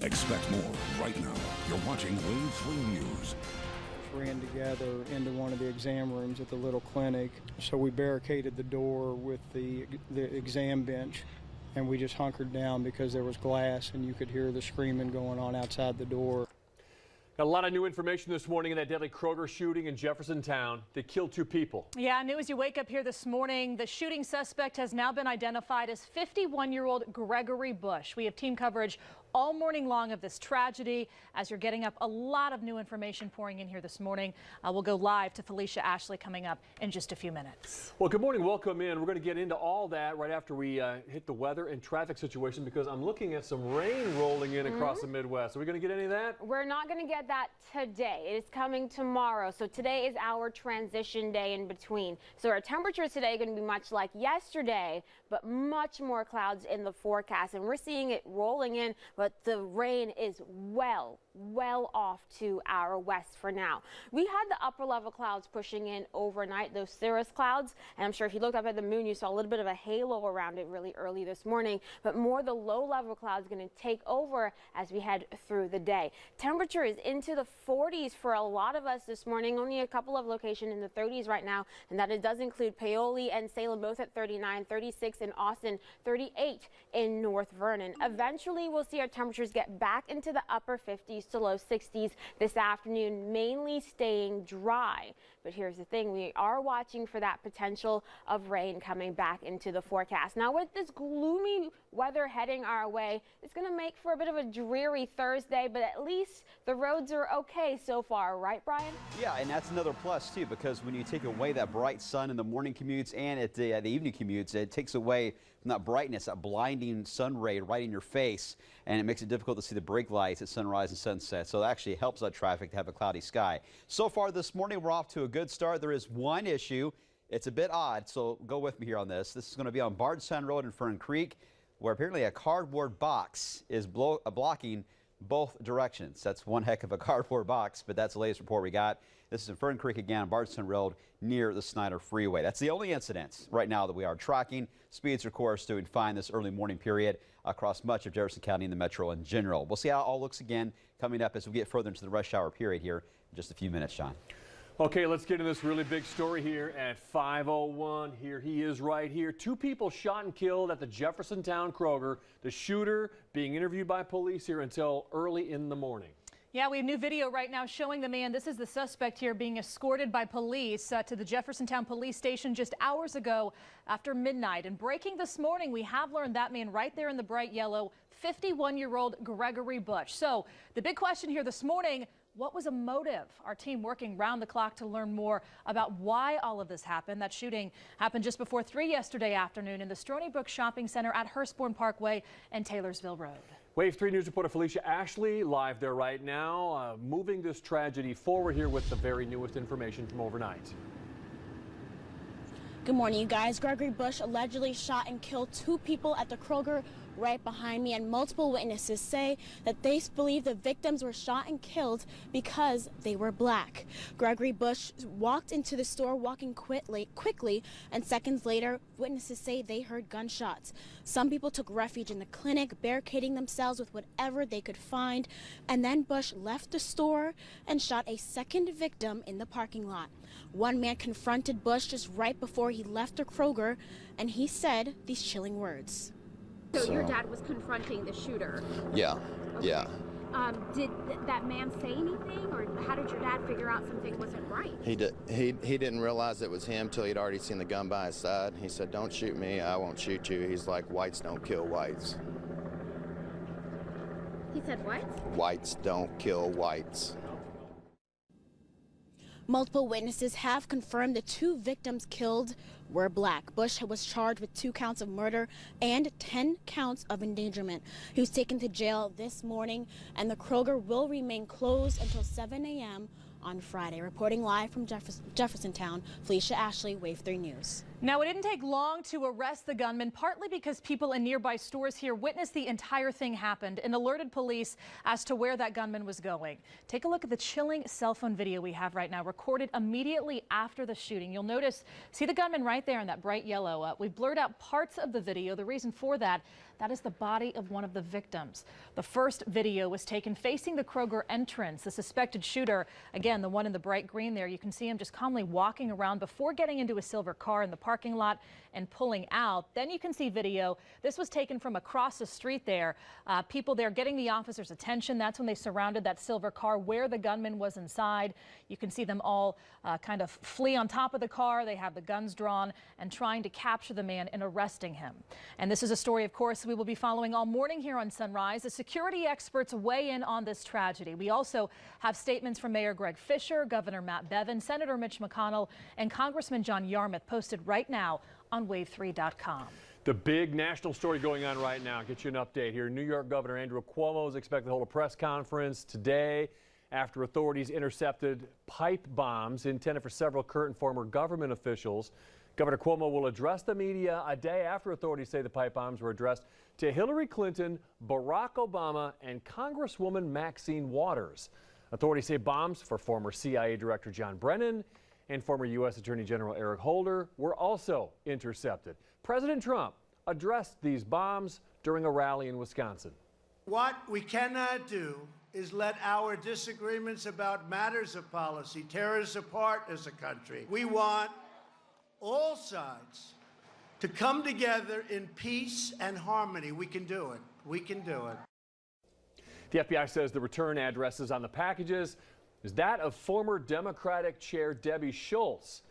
Expect more right now. You're watching Wave 3 News. Ran together into one of the exam rooms at the little clinic. So we barricaded the door with the exam bench, and we just hunkered down because there was glass and you could hear the screaming going on outside the door. Got a lot of new information this morning in that deadly Kroger shooting in Jeffersontown that killed 2 people. Yeah, new as you wake up here this morning, the shooting suspect has now been identified as 51-year-old Gregory Bush. We have team coverage all morning long of this tragedy. As you're getting up, a lot of new information pouring in here this morning. We'll go live to Felicia Ashley coming up in just a few minutes. Well, good morning. Welcome in. We're going to get into all that right after we hit the weather and traffic situation, because I'm looking at some rain rolling in across the Midwest. Are we going to get any of that? We're not going to get that today. It is coming tomorrow. So today is our transition day in between. So our temperatures today are going to be much like yesterday, but much more clouds in the forecast. And we're seeing it rolling in, but the rain is well off to our west for now. We had the upper level clouds pushing in overnight, those cirrus clouds, and I'm sure if you looked up at the moon, you saw a little bit of a halo around it really early this morning, but more the low level clouds going to take over as we head through the day. Temperature is into the 40s for a lot of us this morning, only a couple of locations in the 30s right now, and that it does include Paoli and Salem, both at 39, 36 in Austin, 38 in North Vernon. Eventually we'll see our temperatures get back into the upper 50s to low 60s this afternoon, mainly staying dry. But here's the thing, we are watching for that potential of rain coming back into the forecast. Now with this gloomy weather heading our way, it's going to make for a bit of a dreary Thursday, but at least the roads are okay so far, right, Brian? Yeah, and that's another plus too, because when you take away that bright sun in the morning commutes and at the evening commutes, it takes away from that brightness, that blinding sun ray right in your face, and it makes it difficult to see the brake lights at sunrise and sunset. So it actually helps that traffic to have a cloudy sky. So far this morning, we're off to a good start. There is one issue. It's a bit odd, so go with me here on this. This is going to be on Bardstown Road in Fern Creek, where apparently a cardboard box is blocking both directions. That's one heck of a cardboard box, but that's the latest report we got. This is in Fern Creek again on Bardstown Road near the Snyder Freeway. That's the only incident right now that we are tracking. Speeds, of course, doing fine this early morning period across much of Jefferson County and the metro in general. We'll see how it all looks again coming up as we get further into the rush hour period here in just a few minutes, John. Okay, let's get into this really big story here at 5:01. Here he is right here. 2 people shot and killed at the Jeffersontown Kroger. The shooter being interviewed by police here until early in the morning. Yeah, we have new video right now showing the man. This is the suspect here being escorted by police to the Jeffersontown police station just hours ago after midnight. And breaking this morning, we have learned that man right there in the bright yellow, 51-year-old Gregory Bush. So the big question here this morning, what was a motive? Our team working round the clock to learn more about why all of this happened. That shooting happened just before 3 yesterday afternoon in the Stony Brook Shopping Center at Hurstbourne Parkway and Taylorsville Road. Wave 3 News reporter Felicia Ashley live there right now, moving this tragedy forward here with the very newest information from overnight. Good morning, you guys. Gregory Bush allegedly shot and killed 2 people at the Kroger right behind me, and multiple witnesses say that they believe the victims were shot and killed because they were black. Gregory Bush walked into the store walking quickly, and seconds later, witnesses say they heard gunshots. Some people took refuge in the clinic, barricading themselves with whatever they could find, and then Bush left the store and shot a second victim in the parking lot. One man confronted Bush just right before he left the Kroger, and he said these chilling words. So your dad was confronting the shooter? Yeah, okay. Yeah. Did that man say anything, or how did your dad figure out something wasn't right? He didn't realize it was him till he'd already seen the gun by his side. He said, "Don't shoot me, I won't shoot you." He's like, "Whites don't kill whites." He said what? Whites don't kill whites. Multiple witnesses have confirmed the 2 victims killed were black. Bush was charged with 2 counts of murder and 10 counts of endangerment. He was taken to jail this morning, and the Kroger will remain closed until 7 a.m. on Friday. Reporting live from Jeffersontown, Felicia Ashley, Wave 3 News. Now, it didn't take long to arrest the gunman, partly because people in nearby stores here witnessed the entire thing happened and alerted police as to where that gunman was going. Take a look at the chilling cell phone video we have right now, recorded immediately after the shooting. You'll notice, see the gunman right there in that bright yellow. We've blurred out parts of the video. The reason for that is the body of one of the victims. The first video was taken facing the Kroger entrance. The suspected shooter, again, the one in the bright green there, you can see him just calmly walking around before getting into a silver car in the parking lot and pulling out. Then you can see video. This was taken from across the street there. People there getting the officers' attention. That's when they surrounded that silver car where the gunman was inside. You can see them all kind of flee on top of the car. They have the guns drawn and trying to capture the man and arresting him. And this is a story, of course, we will be following all morning here on Sunrise. The security experts weigh in on this tragedy. We also have statements from Mayor Greg Fisher, Governor Matt Bevin, Senator Mitch McConnell, and Congressman John Yarmuth, posted right now on wave3.com. The big national story going on right now. Get you an update here. New York Governor Andrew Cuomo is expected to hold a press conference today after authorities intercepted pipe bombs intended for several current and former government officials. Governor Cuomo will address the media a day after authorities say the pipe bombs were addressed to Hillary Clinton, Barack Obama, and Congresswoman Maxine Waters. Authorities say bombs for former CIA Director John Brennan and former U.S. Attorney General Eric Holder were also intercepted. President Trump addressed these bombs during a rally in Wisconsin. What we cannot do is let our disagreements about matters of policy tear us apart as a country. We want all sides to come together in peace and harmony. We can do it. We can do it. The FBI says the return addresses on the packages is that of former Democratic Chair Debbie Schultz.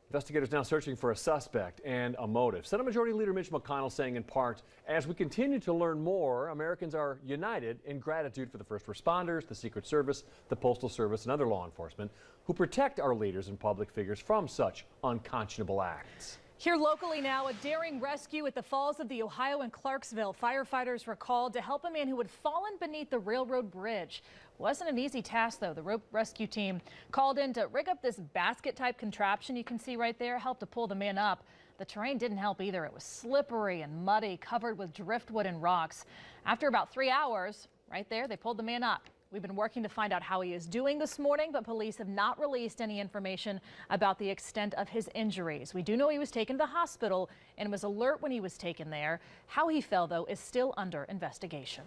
Investigators now searching for a suspect and a motive. Senate Majority Leader Mitch McConnell saying in part, as we continue to learn more, Americans are united in gratitude for the first responders, the Secret Service, the Postal Service, and other law enforcement who protect our leaders and public figures from such unconscionable acts. Here locally now, a daring rescue at the Falls of the Ohio in Clarksville. Firefighters were called to help a man who had fallen beneath the railroad bridge. Wasn't an easy task, though. The rope rescue team called in to rig up this basket-type contraption you can see right there, helped to pull the man up. The terrain didn't help either. It was slippery and muddy, covered with driftwood and rocks. After about 3 hours, right there, they pulled the man up. We've been working to find out how he is doing this morning, but police have not released any information about the extent of his injuries. We do know he was taken to the hospital and was alert when he was taken there. How he fell, though, is still under investigation.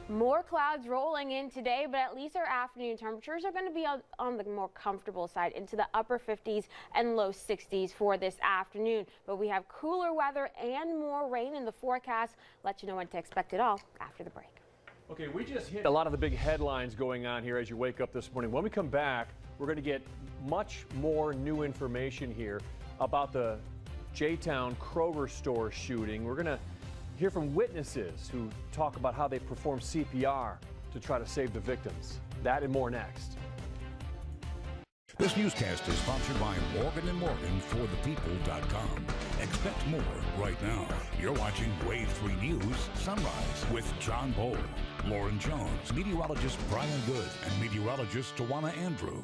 More clouds rolling in today, but at least our afternoon temperatures are going to be on the more comfortable side, into the upper 50s and low 60s for this afternoon. But we have cooler weather and more rain in the forecast. Let you know what to expect it all after the break. Okay, we just hit a lot of the big headlines going on here as you wake up this morning. When we come back, we're going to get much more new information here about the J-Town Kroger store shooting. We're going to hear from witnesses who talk about how they performed CPR to try to save the victims. That and more next. This newscast is sponsored by Morgan & Morgan for thepeople.com. Expect more right now. You're watching Wave 3 News Sunrise with John Bowl, Lauren Jones, meteorologist Brian Good, and meteorologist Tawana Andrew.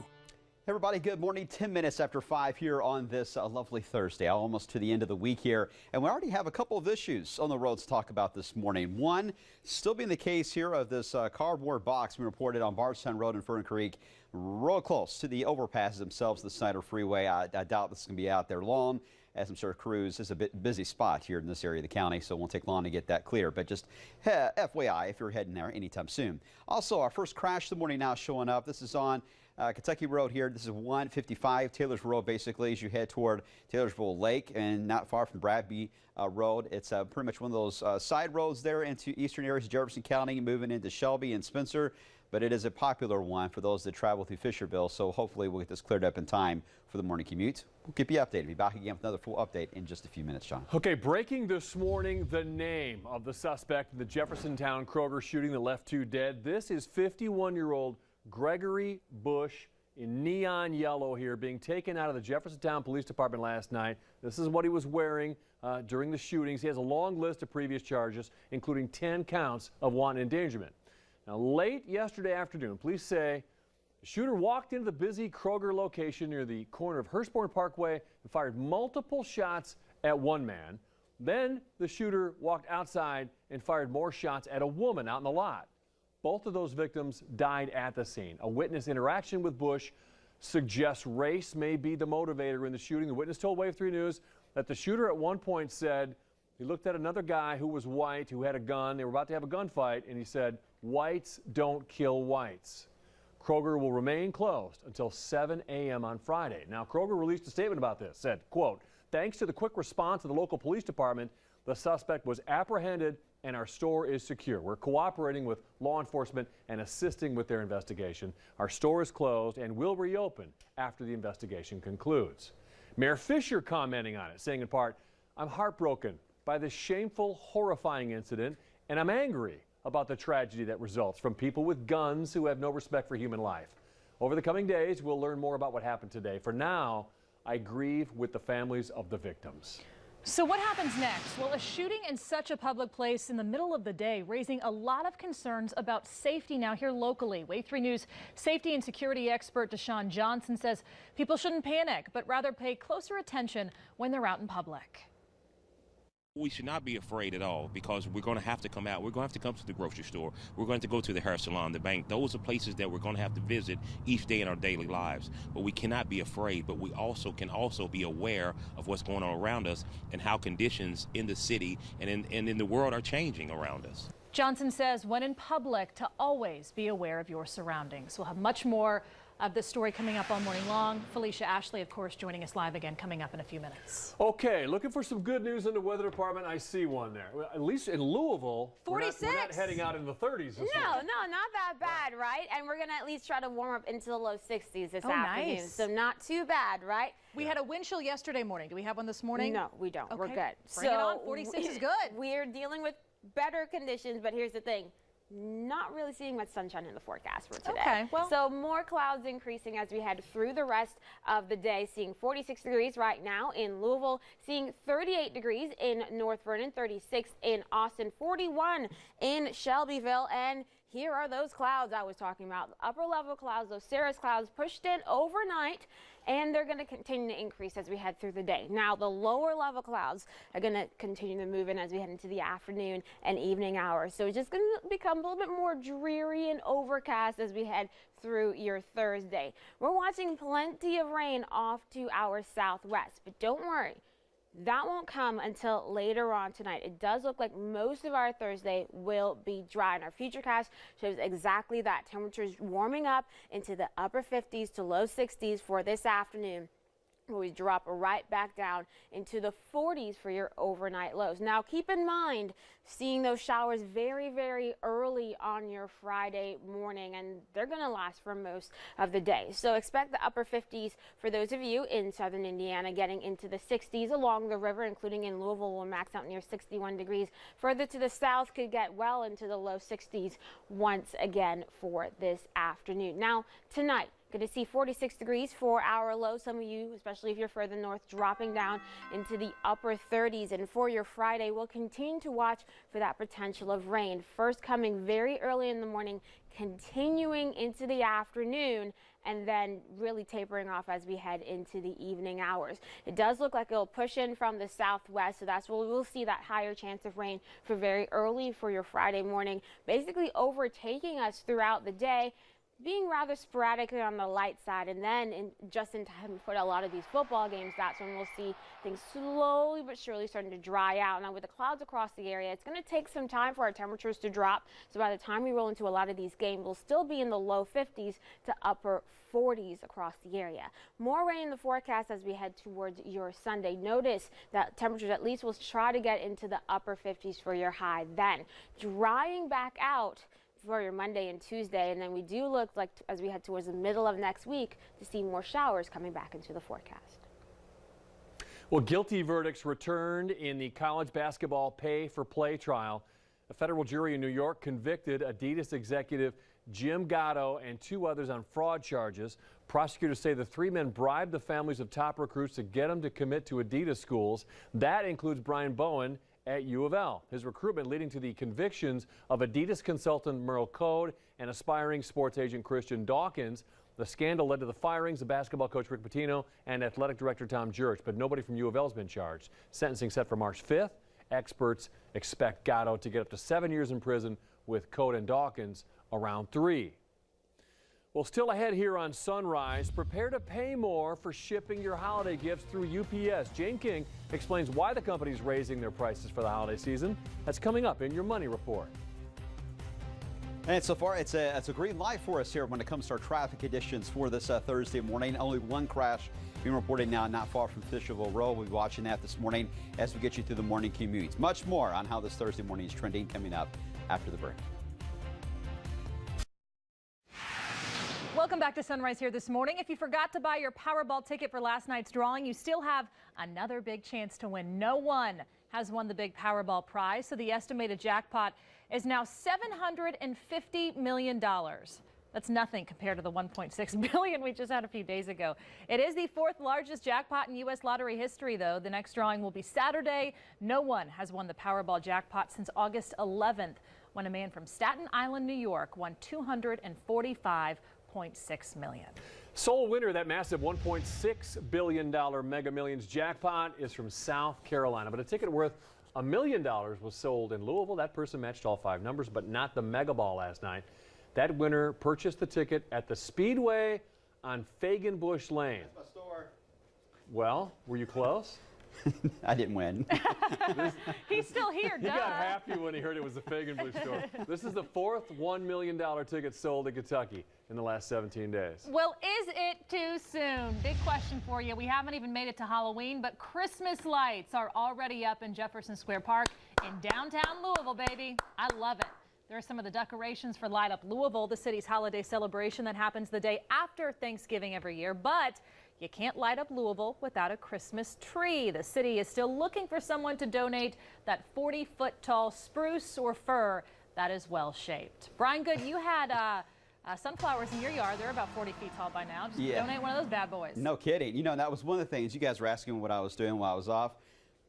Hey everybody, good morning. 10 minutes after 5 here on this lovely Thursday, almost to the end of the week here. And we already have a couple of issues on the roads to talk about this morning. One, still being the case here of this cardboard box we reported on Bardstown Road in Fern Creek, real close to the overpasses themselves, the Snyder Freeway. I doubt this is going to be out there long, as I'm sure crews is a bit busy spot here in this area of the county, so it won't take long to get that clear. But just FYI if you're heading there anytime soon. Also, our first crash of the morning now showing up. This is on Kentucky Road here. This is 155 Taylor's Road, basically, as you head toward Taylorsville Lake and not far from Bradby Road. It's pretty much one of those side roads there into eastern areas of Jefferson County, moving into Shelby and Spencer. But it is a popular one for those that travel through Fisherville, so hopefully we'll get this cleared up in time for the morning commute. We'll keep you updated. Be back again with another full update in just a few minutes, John. Okay, breaking this morning, the name of the suspect in the Jeffersontown Kroger shooting that left 2 dead. This is 51-year-old Gregory Bush in neon yellow here, being taken out of the Jeffersontown Police Department last night. This is what he was wearing during the shootings. He has a long list of previous charges, including 10 counts of wanton endangerment. Now, late yesterday afternoon, police say the shooter walked into the busy Kroger location near the corner of Hurstbourne Parkway and fired multiple shots at one man. Then the shooter walked outside and fired more shots at a woman out in the lot. Both of those victims died at the scene. A witness interaction with Bush suggests race may be the motivator in the shooting. The witness told Wave 3 News that the shooter at one point said he looked at another guy who was white, who had a gun. They were about to have a gunfight, and he said, "Whites don't kill whites." Kroger will remain closed until 7 a.m. on Friday. Now, Kroger released a statement about this, said, quote, "Thanks to the quick response of the local police department, the suspect was apprehended and our store is secure. We're cooperating with law enforcement and assisting with their investigation. Our store is closed and will reopen after the investigation concludes." Mayor Fisher commenting on it, saying in part, "I'm heartbroken by this shameful, horrifying incident, and I'm angry about the tragedy that results from people with guns who have no respect for human life. Over the coming days, we'll learn more about what happened today. For now, I grieve with the families of the victims." So what happens next? Well, a shooting in such a public place in the middle of the day, raising a lot of concerns about safety now here locally. Wave 3 News safety and security expert Deshaun Johnson says people shouldn't panic, but rather pay closer attention when they're out in public. We should not be afraid at all, because we're going to have to come out. We're going to have to come to the grocery store. We're going to go to the hair salon, the bank. Those are places that we're going to have to visit each day in our daily lives. But we cannot be afraid, but we can also be aware of what's going on around us and how conditions in the city and in the world are changing around us. Johnson says when in public to always be aware of your surroundings. We'll have much more of this story coming up all morning long. Felicia Ashley, of course, joining us live again coming up in a few minutes. Okay, looking for some good news in the weather department. I see one there. At least in Louisville, 46. We're not heading out in the 30s this No, morning. not that bad, right? And we're going to at least try to warm up into the low 60s this afternoon. Nice. So not too bad, right? We had a wind chill yesterday morning. Do we have one this morning? No, we don't. Okay. We're good. Bring it on. 46 is good. We're dealing with better conditions, but here's the thing. Not really seeing much sunshine in the forecast for today. Okay, well. So more clouds increasing as we head through the rest of the day, seeing 46 degrees right now in Louisville, seeing 38 degrees in North Vernon, 36 in Austin, 41 in Shelbyville, and here are those clouds I was talking about. Upper level clouds, those cirrus clouds pushed in overnight, and they're going to continue to increase as we head through the day. Now, the lower level clouds are going to continue to move in as we head into the afternoon and evening hours. So it's just going to become a little bit more dreary and overcast as we head through your Thursday. We're watching plenty of rain off to our southwest, but don't worry. That won't come until later on tonight. It does look like most of our Thursday will be dry, and our futurecast shows exactly that. Temperatures warming up into the upper 50s to low 60s for this afternoon, where we drop right back down into the 40s for your overnight lows. Now, keep in mind, seeing those showers very, very early on your Friday morning, and they're going to last for most of the day. So expect the upper 50s for those of you in southern Indiana, getting into the 60s along the river, including in Louisville. We'll max out near 61 degrees. Further to the south, could get well into the low 60s once again for this afternoon. Now, tonight, going to see 46 degrees for our low. Some of you, especially if you're further north, dropping down into the upper 30s. And for your Friday, we'll continue to watch for that potential of rain. First coming very early in the morning, continuing into the afternoon, and then really tapering off as we head into the evening hours. It does look like it'll push in from the southwest, so that's where we'll see that higher chance of rain for very early for your Friday morning, basically overtaking us throughout the day, being rather sporadically on the light side, and then just in time for a lot of these football games, that's when we'll see things slowly but surely starting to dry out. Now, with the clouds across the area, it's going to take some time for our temperatures to drop. So by the time we roll into a lot of these games, we'll still be in the low 50s to upper 40s across the area. More rain in the forecast as we head towards your Sunday. Notice that temperatures at least will try to get into the upper 50s for your high. Then drying back out for your Monday and Tuesday, and then we do look like, as we head towards the middle of next week, to see more showers coming back into the forecast. Well, guilty verdicts returned in the college basketball pay-for-play trial. A federal jury in New York convicted Adidas executive Jim Gatto and two others on fraud charges. Prosecutors say the three men bribed the families of top recruits to get them to commit to Adidas schools. That includes Brian Bowen at U of L. His recruitment leading to the convictions of Adidas consultant Merle Code and aspiring sports agent Christian Dawkins. The scandal led to the firings of basketball coach Rick Pitino and athletic director Tom Jurich, but nobody from U of L has been charged. Sentencing set for March 5th. Experts expect Gatto to get up to 7 years in prison, with Code and Dawkins around 3. Well, still ahead here on Sunrise, prepare to pay more for shipping your holiday gifts through UPS. Jane King explains why the company's raising their prices for the holiday season. That's coming up in your Money Report. And so far, it's a green light for us here when it comes to our traffic conditions for this Thursday morning. Only one crash being reported now not far from Fisherville Road. We'll be watching that this morning as we get you through the morning commutes. Much more on how this Thursday morning is trending coming up after the break. Welcome back to Sunrise here this morning. If you forgot to buy your Powerball ticket for last night's drawing, you still have another big chance to win. No one has won the big Powerball prize, so the estimated jackpot is now $750 million. That's nothing compared to the $1.6 billion we just had a few days ago. It is the 4th largest jackpot in U.S. lottery history, though. The next drawing will be Saturday. No one has won the Powerball jackpot since August 11th, when a man from Staten Island, New York, won $245.6 million. Sole winner of that massive $1.6 billion Mega Millions jackpot is from South Carolina, but a ticket worth $1 million was sold in Louisville. That person matched all 5 numbers, but not the Mega Ball last night. That winner purchased the ticket at the Speedway on Fagan Bush Lane. That's my store. Well, were you close? I didn't win. He's still here, He got happy when he heard it was the Fagan Bush store. This is the 4th $1 million ticket sold in Kentucky in the last 17 days. Well, is it too soon? Big question for you. We haven't even made it to Halloween, but Christmas lights are already up in Jefferson Square Park in downtown Louisville, baby. I love it. There are some of the decorations for Light Up Louisville, the city's holiday celebration that happens the day after Thanksgiving every year. But you can't light up Louisville without a Christmas tree. The city is still looking for someone to donate that 40-foot tall spruce or fir that is well shaped. Brian Good, you had sunflowers in your yard. They're about 40 feet tall by now. Just donate one of those bad boys. No kidding. You know, that was one of the things you guys were asking what I was doing while I was off.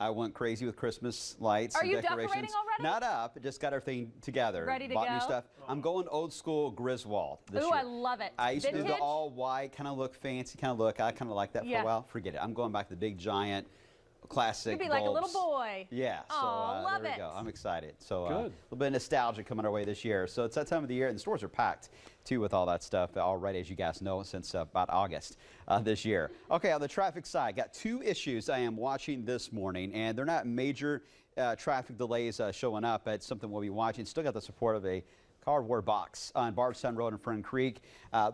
I went crazy with Christmas lights and decorations. Are you decorating already? Not up. Just got everything together. Ready to Bought go? new stuff. I'm going old school Griswold this year. I love it. I used to do Vintage? the all white kind of look, fancy kind of look. I kind of like that for a while. Forget it. I'm going back to the big giant classic You'd be like a little boy. Yeah. So love there we it. go. I'm excited. So Good. a little bit of nostalgia coming our way this year. So it's that time of the year, and the stores are packed too with all that stuff already, as you guys know, since about August this year. Okay, on the traffic side, got 2 issues I am watching this morning, and they're not major traffic delays showing up, but it's something we'll be watching. Still got the support of a cardboard box on Bardstown Road in Fern Creek.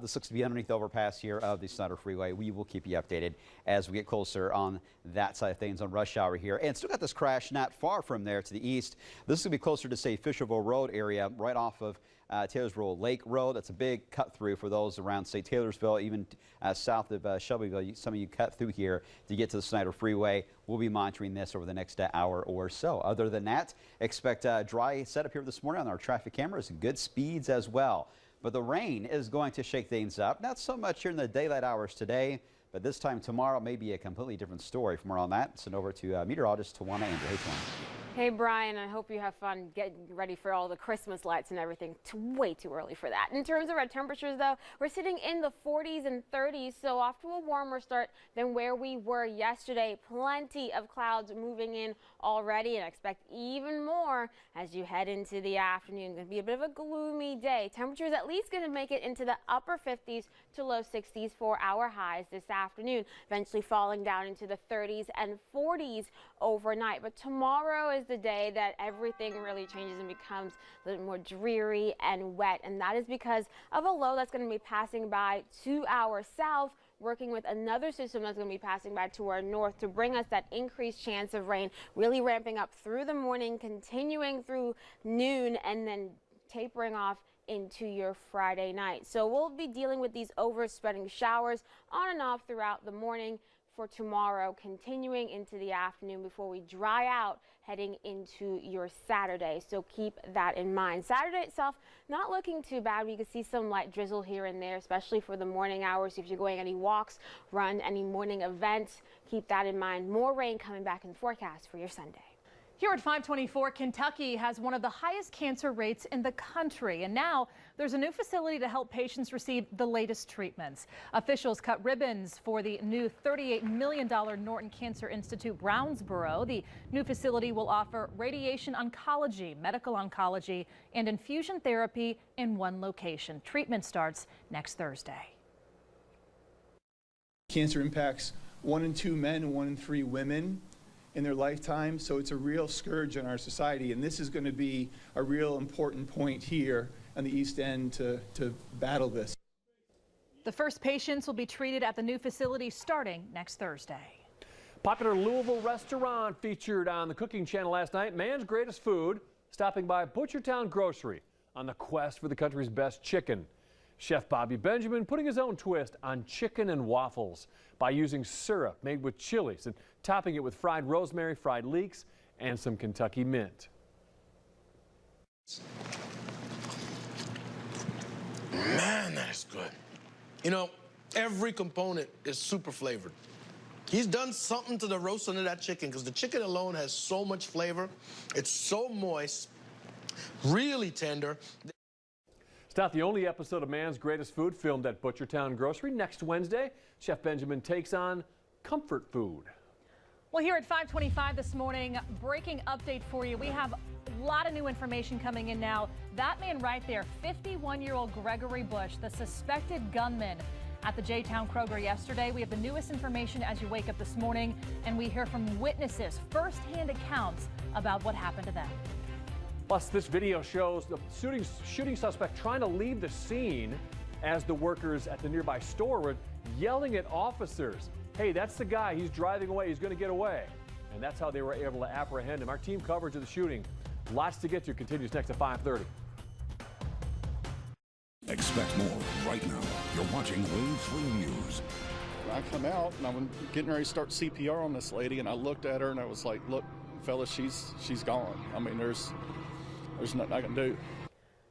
This looks to be underneath the overpass here of the Snyder Freeway. We will keep you updated as we get closer on that side of things on rush hour here. And still got this crash not far from there to the east. This is going to be closer to, say, Fisherville Road area, right off of Taylorsville Lake Road. That's a big cut through for those around, say, Taylorsville, even south of Shelbyville. Some of you cut through here to get to the Snyder Freeway. We'll be monitoring this over the next hour or so. Other than that, expect a dry setup here this morning on our traffic cameras. Good speeds as well. But the rain is going to shake things up. Not so much here in the daylight hours today, but this time tomorrow may be a completely different story. For more on that, send over to meteorologist Tawana Andrew. Hey, Tawana. Hey, Brian, I hope you have fun getting ready for all the Christmas lights and everything. It's way too early for that. In terms of our temperatures, though, we're sitting in the 40s and 30s, so off to a warmer start than where we were yesterday. Plenty of clouds moving in already, and I expect even more as you head into the afternoon. It's going to be a bit of a gloomy day. Temperatures at least going to make it into the upper 50s to low 60s for our highs this afternoon, eventually falling down into the 30s and 40s overnight. But tomorrow is the day that everything really changes and becomes a little more dreary and wet, and that is because of a low that's going to be passing by to our south, working with another system that's going to be passing by to our north to bring us that increased chance of rain, really ramping up through the morning, continuing through noon, and then tapering off into your Friday night. So we'll be dealing with these overspreading showers on and off throughout the morning for tomorrow, continuing into the afternoon before we dry out heading into your Saturday. So keep that in mind. Saturday itself, not looking too bad. We can see some light drizzle here and there, especially for the morning hours. If you're going any walks, run, any morning events, keep that in mind. More rain coming back in the forecast for your Sunday. Here at 524, Kentucky has one of the highest cancer rates in the country, and now there's a new facility to help patients receive the latest treatments. Officials cut ribbons for the new $38 million Norton Cancer Institute Brownsboro. The new facility will offer radiation oncology, medical oncology, and infusion therapy in one location. Treatment starts next Thursday. Cancer impacts 1 in 2 men and 1 in 3 women in their lifetime, so it's a real scourge in our society, and this is going to be a real important point here on the East End to battle this. The first patients will be treated at the new facility starting next Thursday. Popular Louisville restaurant featured on the Cooking Channel last night. Man's greatest food, stopping by Butchertown Grocery on the quest for the country's best chicken. Chef Bobby Benjamin putting his own twist on chicken and waffles by using syrup made with chilies and topping it with fried rosemary, fried leeks, and some Kentucky mint. Man, that is good. You know, every component is super flavored. He's done something to the roast under that chicken because the chicken alone has so much flavor. It's so moist, really tender. It's not the only episode of Man's Greatest Food filmed at Butchertown Grocery. Next Wednesday, Chef Benjamin takes on comfort food. Well, here at 525 this morning, breaking update for you. We have a lot of new information coming in now. That man right there, 51-year-old Gregory Bush, the suspected gunman at the J-Town Kroger yesterday. We have the newest information as you wake up this morning, and we hear from witnesses, first-hand accounts about what happened to them. Plus, this video shows the shooting suspect trying to leave the scene as the workers at the nearby store were yelling at officers. Hey, that's the guy. He's driving away. He's going to get away. And that's how they were able to apprehend him. Our team coverage of the shooting, lots to get to, continues next at 5:30. Expect more right now. You're watching Wave 3 News. I come out and I'm getting ready to start CPR on this lady, and I looked at her and I was like, look, fellas, she's gone. I mean, there's nothing I can do.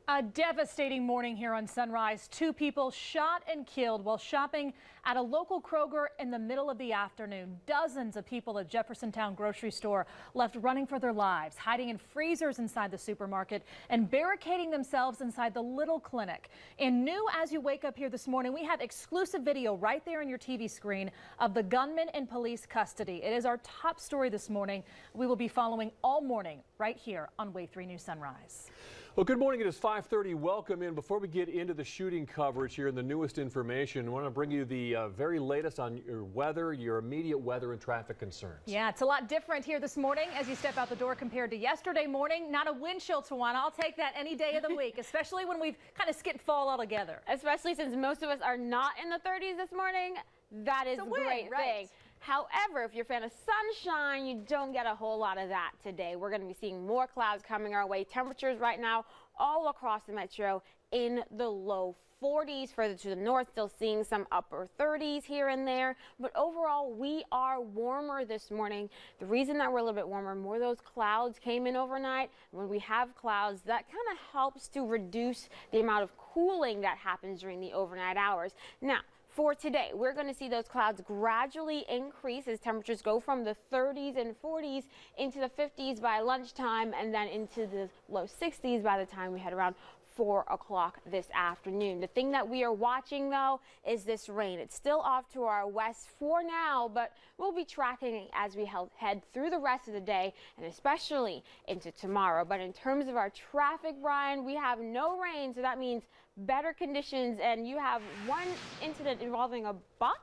A devastating morning here on Sunrise. 2 people shot and killed while shopping at a local Kroger in the middle of the afternoon. Dozens of people at Jeffersontown grocery store left running for their lives, hiding in freezers inside the supermarket and barricading themselves inside the little clinic. And new as you wake up here this morning, we have exclusive video right there on your TV screen of the gunman in police custody. It is our top story this morning. We will be following all morning right here on Wave 3 News Sunrise. Well, good morning. It is 5:30. Welcome in. Before we get into the shooting coverage here and the newest information, I want to bring you the very latest on your weather, your immediate weather and traffic concerns. Yeah, it's a lot different here this morning as you step out the door compared to yesterday morning. Not a wind chill, Tawana. I'll take that any day of the week, especially when we've kind of skipped fall altogether. Especially since most of us are not in the 30s this morning. That is a great thing. However, if you're a fan of sunshine, you don't get a whole lot of that today. We're going to be seeing more clouds coming our way. Temperatures right now all across the metro in the low 40s. Further to the north, still seeing some upper 30s here and there. But overall, we are warmer this morning. The reason that we're a little bit warmer, more of those clouds came in overnight. When we have clouds, that kind of helps to reduce the amount of cooling that happens during the overnight hours. Now, for today, we're going to see those clouds gradually increase as temperatures go from the 30s and 40s into the 50s by lunchtime and then into the low 60s by the time we head around 4 o'clock this afternoon. The thing that we are watching, though, is this rain. It's still off to our west for now, but we'll be tracking it as we head through the rest of the day and especially into tomorrow. But in terms of our traffic, Brian, we have no rain, so that means better conditions, and you have one incident involving a box.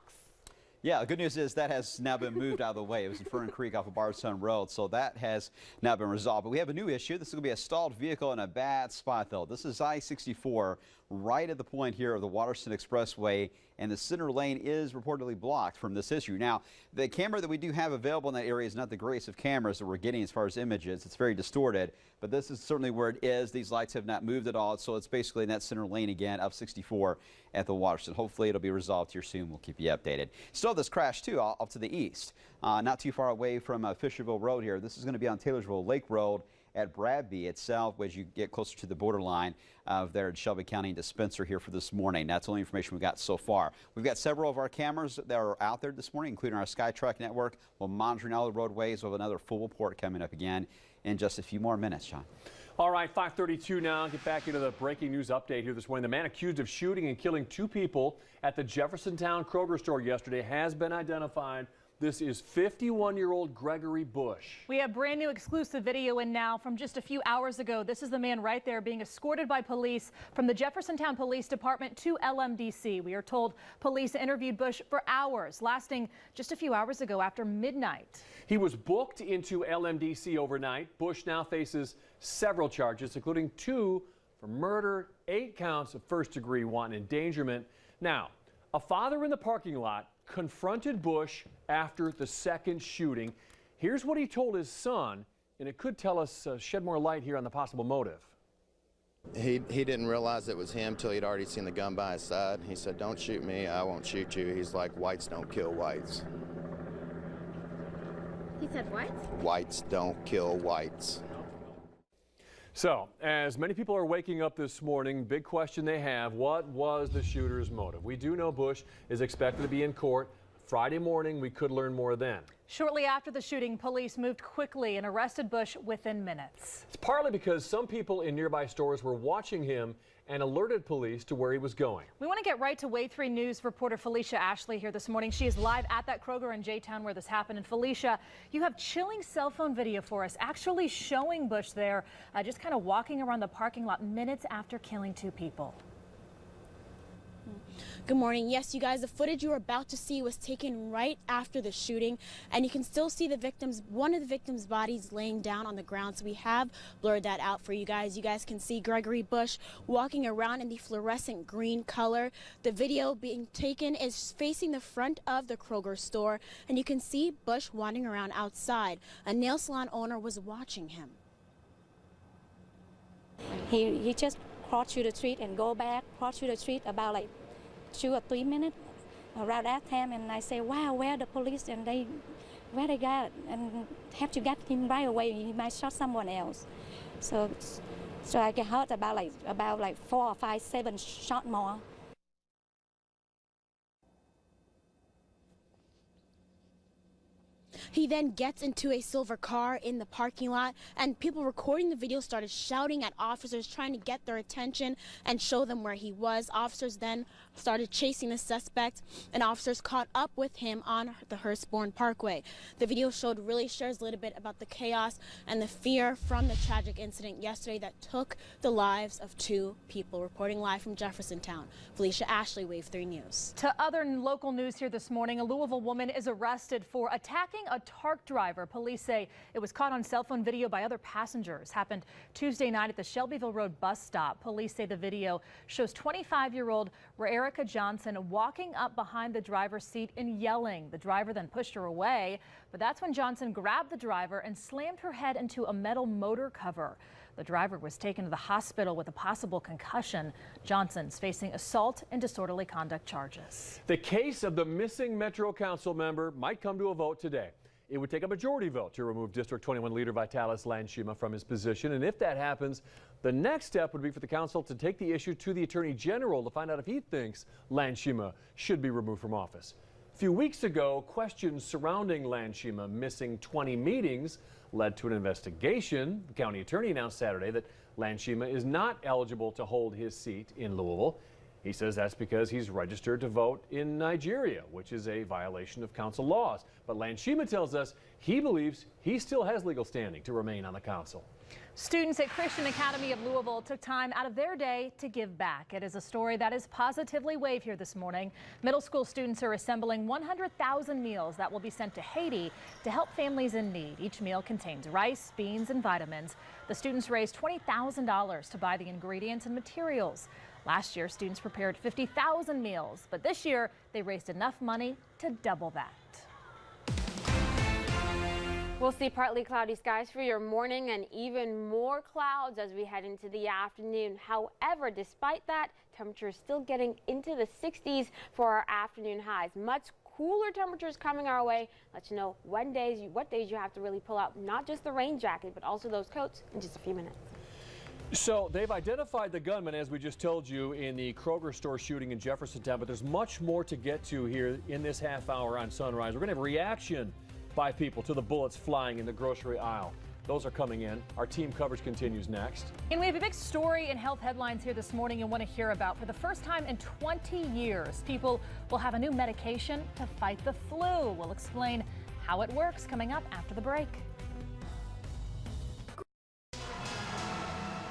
Yeah, the good news is that has now been moved out of the way. It was in Fern Creek off of Bardstown Road, so that has now been resolved. But we have a new issue. This is going to be a stalled vehicle in a bad spot, though. This is I-64 right at the point here of the Waterston Expressway, and the center lane is reportedly blocked from this issue. Now, the camera that we do have available in that area is not the greatest of cameras that we're getting as far as images. It's very distorted, but this is certainly where it is. These lights have not moved at all, so it's basically in that center lane again of 64 at the Waterston. Hopefully it'll be resolved here soon. We'll keep you updated. Still this crash, too, off to the east, not too far away from Fisherville Road here. This is going to be on Taylorsville Lake Road at Bradby itself as you get closer to the borderline of there in Shelby County and Spencer here for this morning. That's the only information we've got so far. We've got several of our cameras that are out there this morning, including our SkyTruck network. We're monitoring all the roadways. We'll have another full report coming up again in just a few more minutes, Sean. All right, 5:32 now. Get back into the breaking news update here this morning. The man accused of shooting and killing 2 people at the Jeffersontown Kroger store yesterday has been identified. This is 51-year-old Gregory Bush. We have brand new exclusive video in now from just a few hours ago. This is the man right there being escorted by police from the Jeffersontown Police Department to LMDC. We are told police interviewed Bush for hours, lasting just a few hours ago after midnight. He was booked into LMDC overnight. Bush now faces several charges, including 2 for murder, 8 counts of first-degree wanton endangerment. Now, a father in the parking lot confronted Bush after the second shooting. Here's what he told his son, and it could tell us, shed more light here on the possible motive. He didn't realize it was him till he'd already seen the gun by his side. He said, "Don't shoot me, I won't shoot you." He's like, "Whites don't kill whites." He said what? Whites don't kill whites. So, as many people are waking up this morning, big question they have, what was the shooter's motive? We do know Bush is expected to be in court Friday morning. We could learn more then. Shortly after the shooting, police moved quickly and arrested Bush within minutes. It's partly because some people in nearby stores were watching him and alerted police to where he was going. We want to get right to Wave 3 News reporter Felicia Ashley here this morning. She is live at that Kroger in J-Town where this happened. And Felicia, you have chilling cell phone video for us, actually showing Bush there, just kind of walking around the parking lot minutes after killing 2 people. Good morning. Yes, you guys, the footage you were about to see was taken right after the shooting, and you can still see one of the victims' bodies laying down on the ground. So we have blurred that out for you guys. You guys can see Gregory Bush walking around in the fluorescent green color. The video being taken is facing the front of the Kroger store, and you can see Bush wandering around outside. A nail salon owner was watching him. He just crossed through the street and go back, cross through the street about like 2 or 3 minutes around that time, and I say, wow, where the police, and where they got, and have to get him right away. He might shot someone else. So I get hurt about like 4 or 5, 7 shot more. He then gets into a silver car in the parking lot, and people recording the video started shouting at officers, trying to get their attention and show them where he was. Officers then started chasing the suspect, and officers caught up with him on the Hurstbourne Parkway. The video really shares a little bit about the chaos and the fear from the tragic incident yesterday that took the lives of 2 people. Reporting live from Jeffersontown, Felicia Ashley, Wave 3 News. To other local news here this morning, a Louisville woman is arrested for attacking a truck driver. Police say it was caught on cell phone video by other passengers. Happened Tuesday night at the Shelbyville Road bus stop. Police say the video shows 25-year-old Erica Johnson walking up behind the driver's seat and yelling. The driver then pushed her away, but that's when Johnson grabbed the driver and slammed her head into a metal motor cover. The driver was taken to the hospital with a possible concussion. Johnson's facing assault and disorderly conduct charges. The case of the missing Metro Council member might come to a vote today. It would take a majority vote to remove District 21 leader Vitalis Lanshima from his position. And if that happens, the next step would be for the council to take the issue to the Attorney General to find out if he thinks Lanshima should be removed from office. A few weeks ago, questions surrounding Lanshima missing 20 meetings led to an investigation. The county attorney announced Saturday that Lanshima is not eligible to hold his seat in Louisville. He says that's because he's registered to vote in Nigeria, which is a violation of council laws. But Lanshima tells us he believes he still has legal standing to remain on the council. Students at Christian Academy of Louisville took time out of their day to give back. It is a story that is positively Wave here this morning. Middle school students are assembling 100,000 meals that will be sent to Haiti to help families in need. Each meal contains rice, beans, and vitamins. The students raised $20,000 to buy the ingredients and materials. Last year, students prepared 50,000 meals, but this year they raised enough money to double that. We'll see partly cloudy skies for your morning and even more clouds as we head into the afternoon. However, despite that, temperatures still getting into the 60s for our afternoon highs. Much cooler temperatures coming our way. Let you know what days you have to really pull out not just the rain jacket, but also those coats in just a few minutes. So they've identified the gunman, as we just told you, in the Kroger store shooting in Jeffersontown, but there's much more to get to here in this half hour on Sunrise. We're going to have a reaction by people to the bullets flying in the grocery aisle. Those are coming in. Our team coverage continues next. And we have a big story in health headlines here this morning you want to hear about. For the first time in 20 years, people will have a new medication to fight the flu. We'll explain how it works coming up after the break.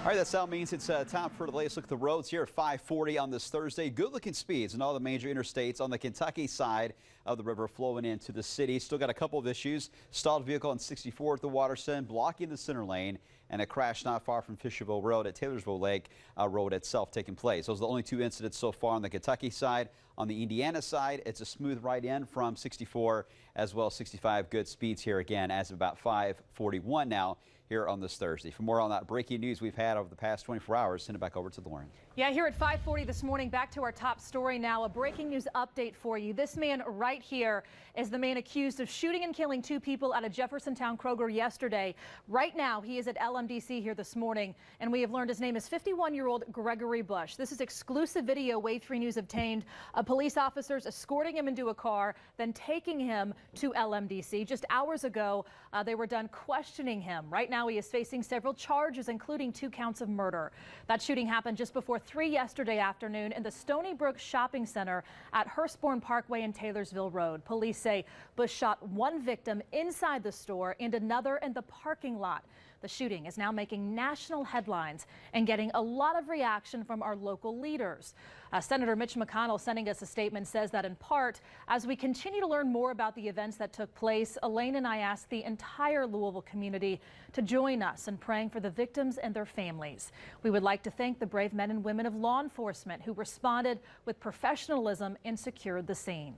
All right, that sound means it's time for the latest look at the roads here at 540 on this Thursday. Good looking speeds in all the major interstates on the Kentucky side of the river flowing into the city. Still got a couple of issues. Stalled vehicle on 64 at the Waterston blocking the center lane, and a crash not far from Fisherville Road at Taylorsville Lake Road itself taking place. Those are the only two incidents so far on the Kentucky side. On the Indiana side, it's a smooth right in from 64 as well as 65. Good speeds here again as of about 541 now here on this Thursday. For more on that breaking news we've had over the past 24 hours, send it back over to Lauren. Yeah, here at 540 this morning, back to our top story now. A breaking news update for you. This man right here is the man accused of shooting and killing two people at a Jeffersontown Kroger yesterday. Right now, he is at LMDC here this morning, and we have learned his name is 51-year-old Gregory Bush. This is exclusive video Wave 3 News obtained of police officers escorting him into a car, then taking him to LMDC. Just hours ago, they were done questioning him. Right now, he is facing several charges, including 2 counts of murder. That shooting happened just before 3 yesterday afternoon in the Stony Brook Shopping Center at Hurstbourne Parkway and Taylorsville Road. Police say Bush shot one victim inside the store and another in the parking lot. The shooting is now making national headlines and getting a lot of reaction from our local leaders. Senator Mitch McConnell sending us a statement says that in part, as we continue to learn more about the events that took place, Elaine and I asked the entire Louisville community to join us in praying for the victims and their families. We would like to thank the brave men and women of law enforcement who responded with professionalism and secured the scene.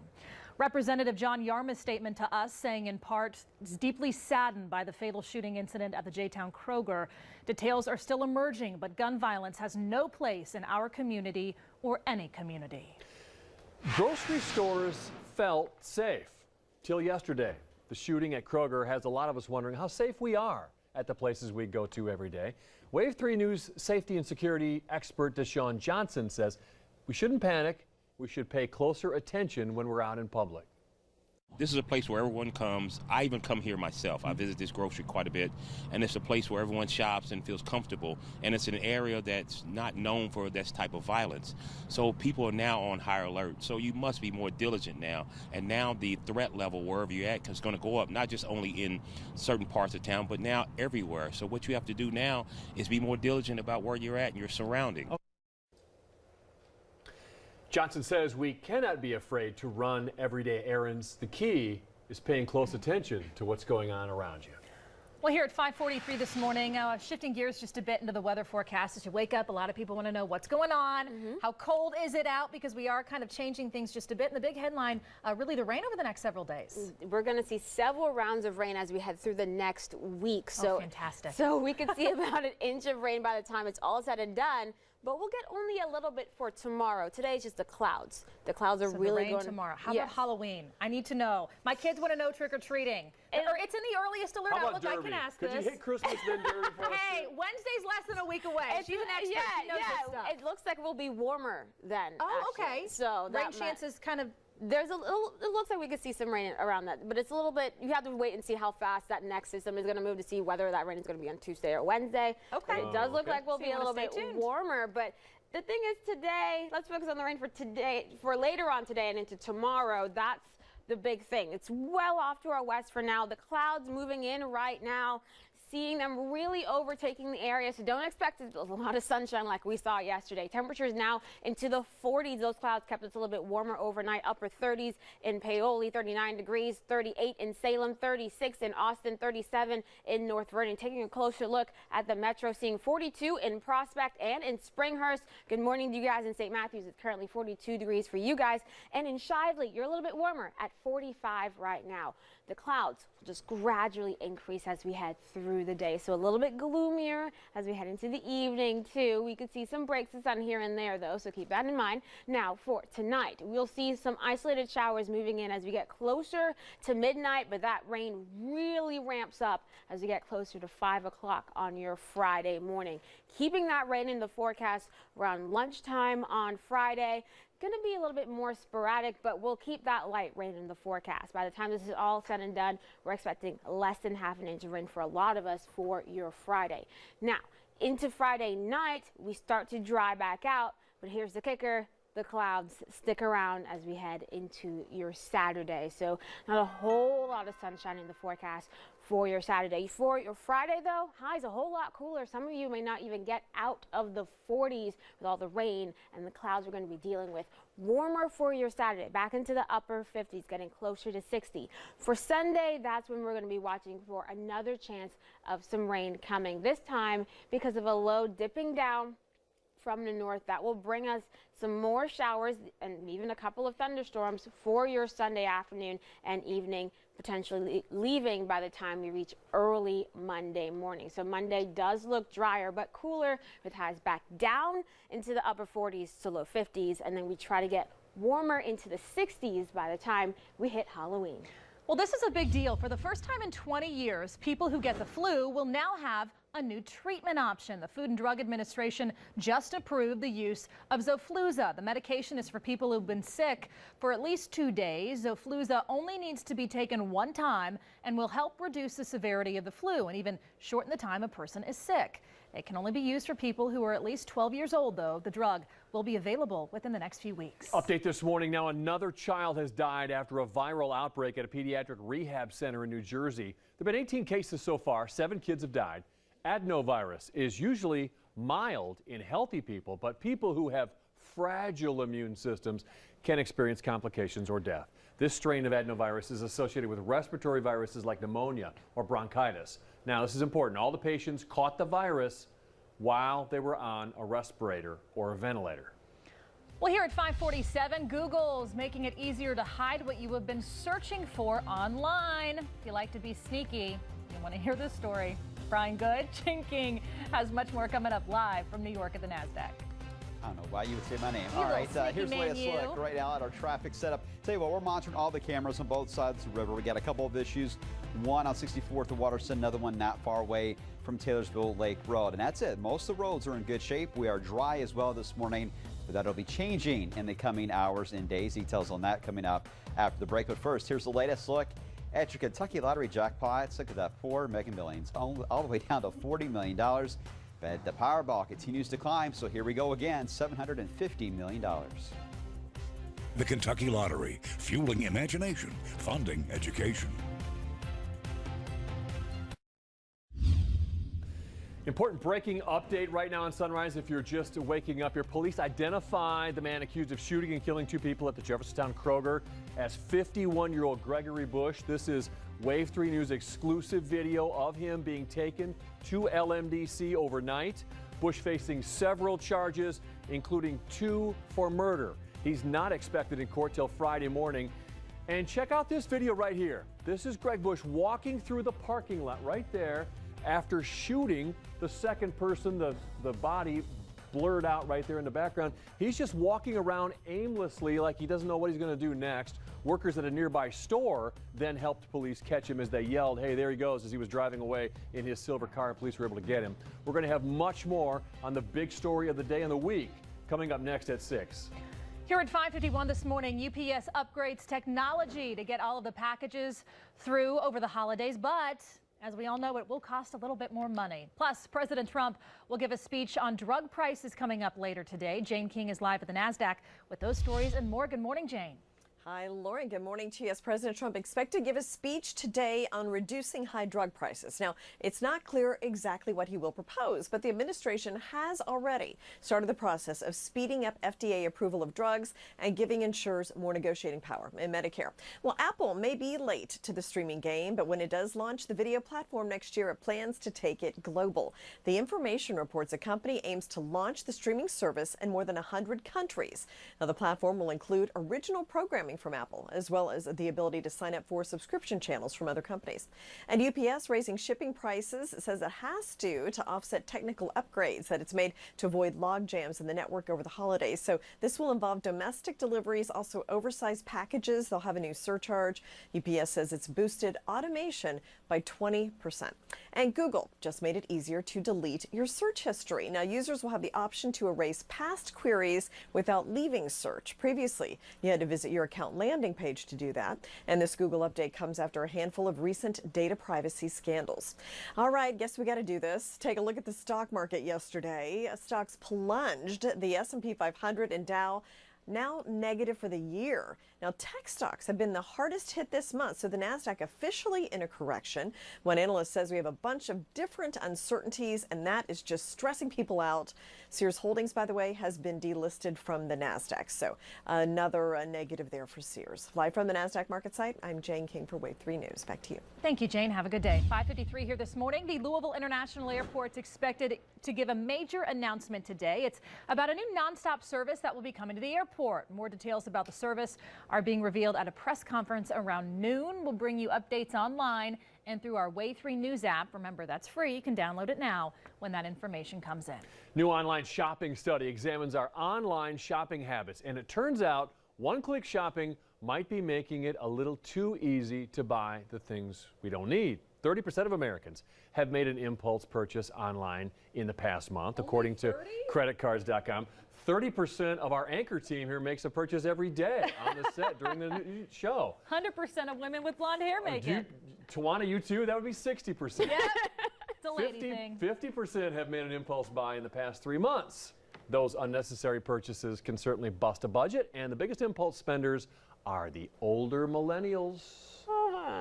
Representative John Yarmouth's statement to us saying in part is deeply saddened by the fatal shooting incident at the J-Town Kroger. Details are still emerging, but gun violence has no place in our community or any community. Grocery stores felt safe till yesterday. The shooting at Kroger has a lot of us wondering how safe we are at the places we go to every day. Wave 3 News safety and security expert Deshaun Johnson says we shouldn't panic. We should pay closer attention when we're out in public. This is a place where everyone comes. I even come here myself. I visit this grocery quite a bit, and it's a place where everyone shops and feels comfortable, and it's an area that's not known for this type of violence. So people are now on higher alert. So you must be more diligent now, and now the threat level wherever you're at is going to go up, not just only in certain parts of town, but now everywhere. So what you have to do now is be more diligent about where you're at and your surroundings. Johnson says we cannot be afraid to run everyday errands. The key is paying close attention to what's going on around you. Well, here at 5:43 this morning, shifting gears just a bit into the weather forecast. As you wake up, a lot of people want to know what's going on. How cold is it out? Because we are kind of changing things just a bit. And the big headline, really the rain over the next several days. We're going to see several rounds of rain as we head through the next week. So fantastic. So we could see about an inch of rain by the time it's all said and done. But we'll get only a little bit for tomorrow. Today is just the clouds. The clouds are really going tomorrow. How about Halloween? I need to know. My kids want to know trick-or-treating. Or it's in the earliest alert outlook. I can ask this. Could you hit Christmas then Derby for us? Hey, Wednesday's less than a week away. She's an expert. She knows this stuff. It looks like it will be warmer then. Oh, actually. okay. So rain chances kind of. There's a little, it looks like we could see some rain around that, but it's a little bit, you have to wait and see how fast that next system is going to move to see whether that rain is going to be on Tuesday or Wednesday. Okay. But it does look like we'll be a little bit warmer, but the thing is today, let's focus on the rain for today, for later on today and into tomorrow. That's the big thing. It's well off to our west for now. The clouds moving in right now, seeing them really overtaking the area, so don't expect a lot of sunshine like we saw yesterday. Temperatures now into the 40s. Those clouds kept us a little bit warmer overnight. Upper 30s in Paoli, 39 degrees, 38 in Salem, 36 in Austin, 37 in North Vernon. Taking a closer look at the metro, seeing 42 in Prospect and in Springhurst. Good morning to you guys in St. Matthews. It's currently 42 degrees for you guys. And in Shively, you're a little bit warmer at 45 right now. The clouds will just gradually increase as we head through the day. So a little bit gloomier as we head into the evening too. We could see some breaks of sun here and there though, so keep that in mind. Now for tonight, we'll see some isolated showers moving in as we get closer to midnight, but that rain really ramps up as we get closer to 5 o'clock on your Friday morning. keeping that rain in the forecast around lunchtime on Friday. Going to be a little bit more sporadic, but we'll keep that light rain in the forecast. By the time this is all said and done, we're expecting less than half an inch of rain for a lot of us for your Friday. Now, into Friday night, we start to dry back out, but here's the kicker. The clouds stick around as we head into your Saturday. So not a whole lot of sunshine in the forecast for your Saturday. For your Friday, though, highs a whole lot cooler. Some of you may not even get out of the 40s with all the rain and the clouds we're going to be dealing with. Warmer for your Saturday, back into the upper 50s, getting closer to 60. For Sunday, that's when we're going to be watching for another chance of some rain coming. This time, because of a low dipping down from the north, that will bring us some more showers and even a couple of thunderstorms for your Sunday afternoon and evening, potentially leaving by the time we reach early Monday morning. So Monday does look drier but cooler, with highs back down into the upper 40s to low 50s, and then we try to get warmer into the 60s by the time we hit Halloween. Well, this is a big deal. For the first time in 20 years, people who get the flu will now have a new treatment option. The Food and Drug Administration just approved the use of Xofluza. The medication is for people who've been sick for at least 2 days. Xofluza only needs to be taken one time and will help reduce the severity of the flu and even shorten the time a person is sick. It can only be used for people who are at least 12 years old, though. The drug will be available within the next few weeks. Update this morning. Now, another child has died after a viral outbreak at a pediatric rehab center in New Jersey. There have been 18 cases so far. 7 kids have died. Adenovirus is usually mild in healthy people, but people who have fragile immune systems can experience complications or death. This strain of adenovirus is associated with respiratory viruses like pneumonia or bronchitis. Now, this is important. All the patients caught the virus while they were on a respirator or a ventilator. Well, here at 547, Google's making it easier to hide what you have been searching for online. If you like to be sneaky, you want to hear this story. Brian Good, Chin King has much more coming up live from New York at the NASDAQ. I don't know why you would say my name. You all right, here's the latest look right now at our traffic setup. Tell you what, we're monitoring all the cameras on both sides of the river. We got a couple of issues. One on 64th and Waterston, another one not far away from Taylorsville Lake Road. And that's it. Most of the roads are in good shape. We are dry as well this morning, but that'll be changing in the coming hours and days. Details on that coming up after the break. But first, here's the latest look at your Kentucky Lottery jackpots. Look at that, 4 Mega Millions, all the way down to $40 million. But the Powerball continues to climb, so here we go again, $750 million. The Kentucky Lottery, fueling imagination, funding education. Important breaking update right now on Sunrise. If you're just waking up, your police identified the man accused of shooting and killing 2 people at the Jeffersontown Kroger as 51-year-old Gregory Bush. This is Wave 3 News exclusive video of him being taken to LMDC overnight. Bush facing several charges, including 2 for murder. He's not expected in court till Friday morning. And check out this video right here. This is Greg Bush walking through the parking lot right there after shooting the second person, the body blurred out right there in the background. He's just walking around aimlessly like he doesn't know what he's going to do next. Workers at a nearby store then helped police catch him as they yelled, "Hey, there he goes," as he was driving away in his silver car, and police were able to get him. We're going to have much more on the big story of the day and the week coming up next at 6. Here at 551 this morning, UPS upgrades technology to get all of the packages through over the holidays, but as we all know, it will cost a little bit more money. Plus, President Trump will give a speech on drug prices coming up later today. Jane King is live at the NASDAQ with those stories and more. Good morning, Jane. Hi, Lauren. Good morning to you. As President Trump expected to give a speech today on reducing high drug prices. Now, it's not clear exactly what he will propose, but the administration has already started the process of speeding up FDA approval of drugs and giving insurers more negotiating power in Medicare. Well, Apple may be late to the streaming game, but when it does launch the video platform next year, it plans to take it global. The Information reports the company aims to launch the streaming service in more than 100 countries. Now, the platform will include original programming coming from Apple, as well as the ability to sign up for subscription channels from other companies. And UPS raising shipping prices, says it has to offset technical upgrades that it's made to avoid log jams in the network over the holidays. So this will involve domestic deliveries, also oversized packages. They'll have a new surcharge. UPS says it's boosted automation by 20%. And Google just made it easier to delete your search history. Now, users will have the option to erase past queries without leaving search. Previously, you had to visit your account landing page to do that. And this Google update comes after a handful of recent data privacy scandals. All right, guess we got to do this. Take a look at the stock market yesterday. Stocks plunged. The S&P 500 and Dow now negative for the year. Now, tech stocks have been the hardest hit this month, so the Nasdaq officially in a correction. One analyst says we have a bunch of different uncertainties, and that is just stressing people out. Sears Holdings, by the way, has been delisted from the Nasdaq, so another negative there for Sears. Live from the Nasdaq market site, I'm Jane King for Wave 3 News. Back to you. Thank you, Jane. Have a good day. 5:53 here this morning. The Louisville International Airport's expected to give a major announcement today. It's about a new nonstop service that will be coming to the airport. More details about the service are being revealed at a press conference around noon. We'll bring you updates online and through our Wave 3 News app. Remember, that's free. You can download it now when that information comes in. New online shopping study examines our online shopping habits, and it turns out one-click shopping might be making it a little too easy to buy the things we don't need. 30% of Americans have made an impulse purchase online in the past month, according to creditcards.com. 30% of our anchor team here makes a purchase every day on the set during the show. 100% of women with blonde hair make it. Tawana, you too? That would be 60%. Yep. It's a lady thing. 50% have made an impulse buy in the past 3 months. Those unnecessary purchases can certainly bust a budget, and the biggest impulse spenders are the older millennials.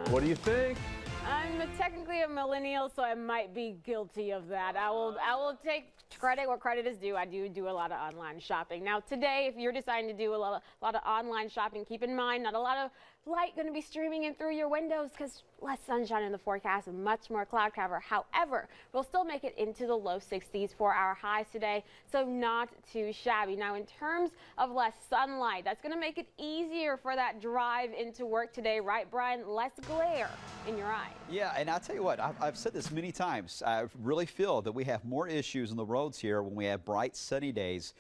What do you think? I'm technically a millennial, so I might be guilty of that. I will take credit where credit is due. I do a lot of online shopping. Now today, if you're deciding to do a lot of online shopping, keep in mind not a lot of light going to be streaming in through your windows because less sunshine in the forecast and much more cloud cover. However, we'll still make it into the low 60s for our highs today, so not too shabby. Now in terms of less sunlight, that's going to make it easier for that drive into work today, right, Brian? Less glare in your eyes. Yeah, and I'll tell you what, I've said this many times. I really feel that we have more issues on the roads here when we have bright, sunny days.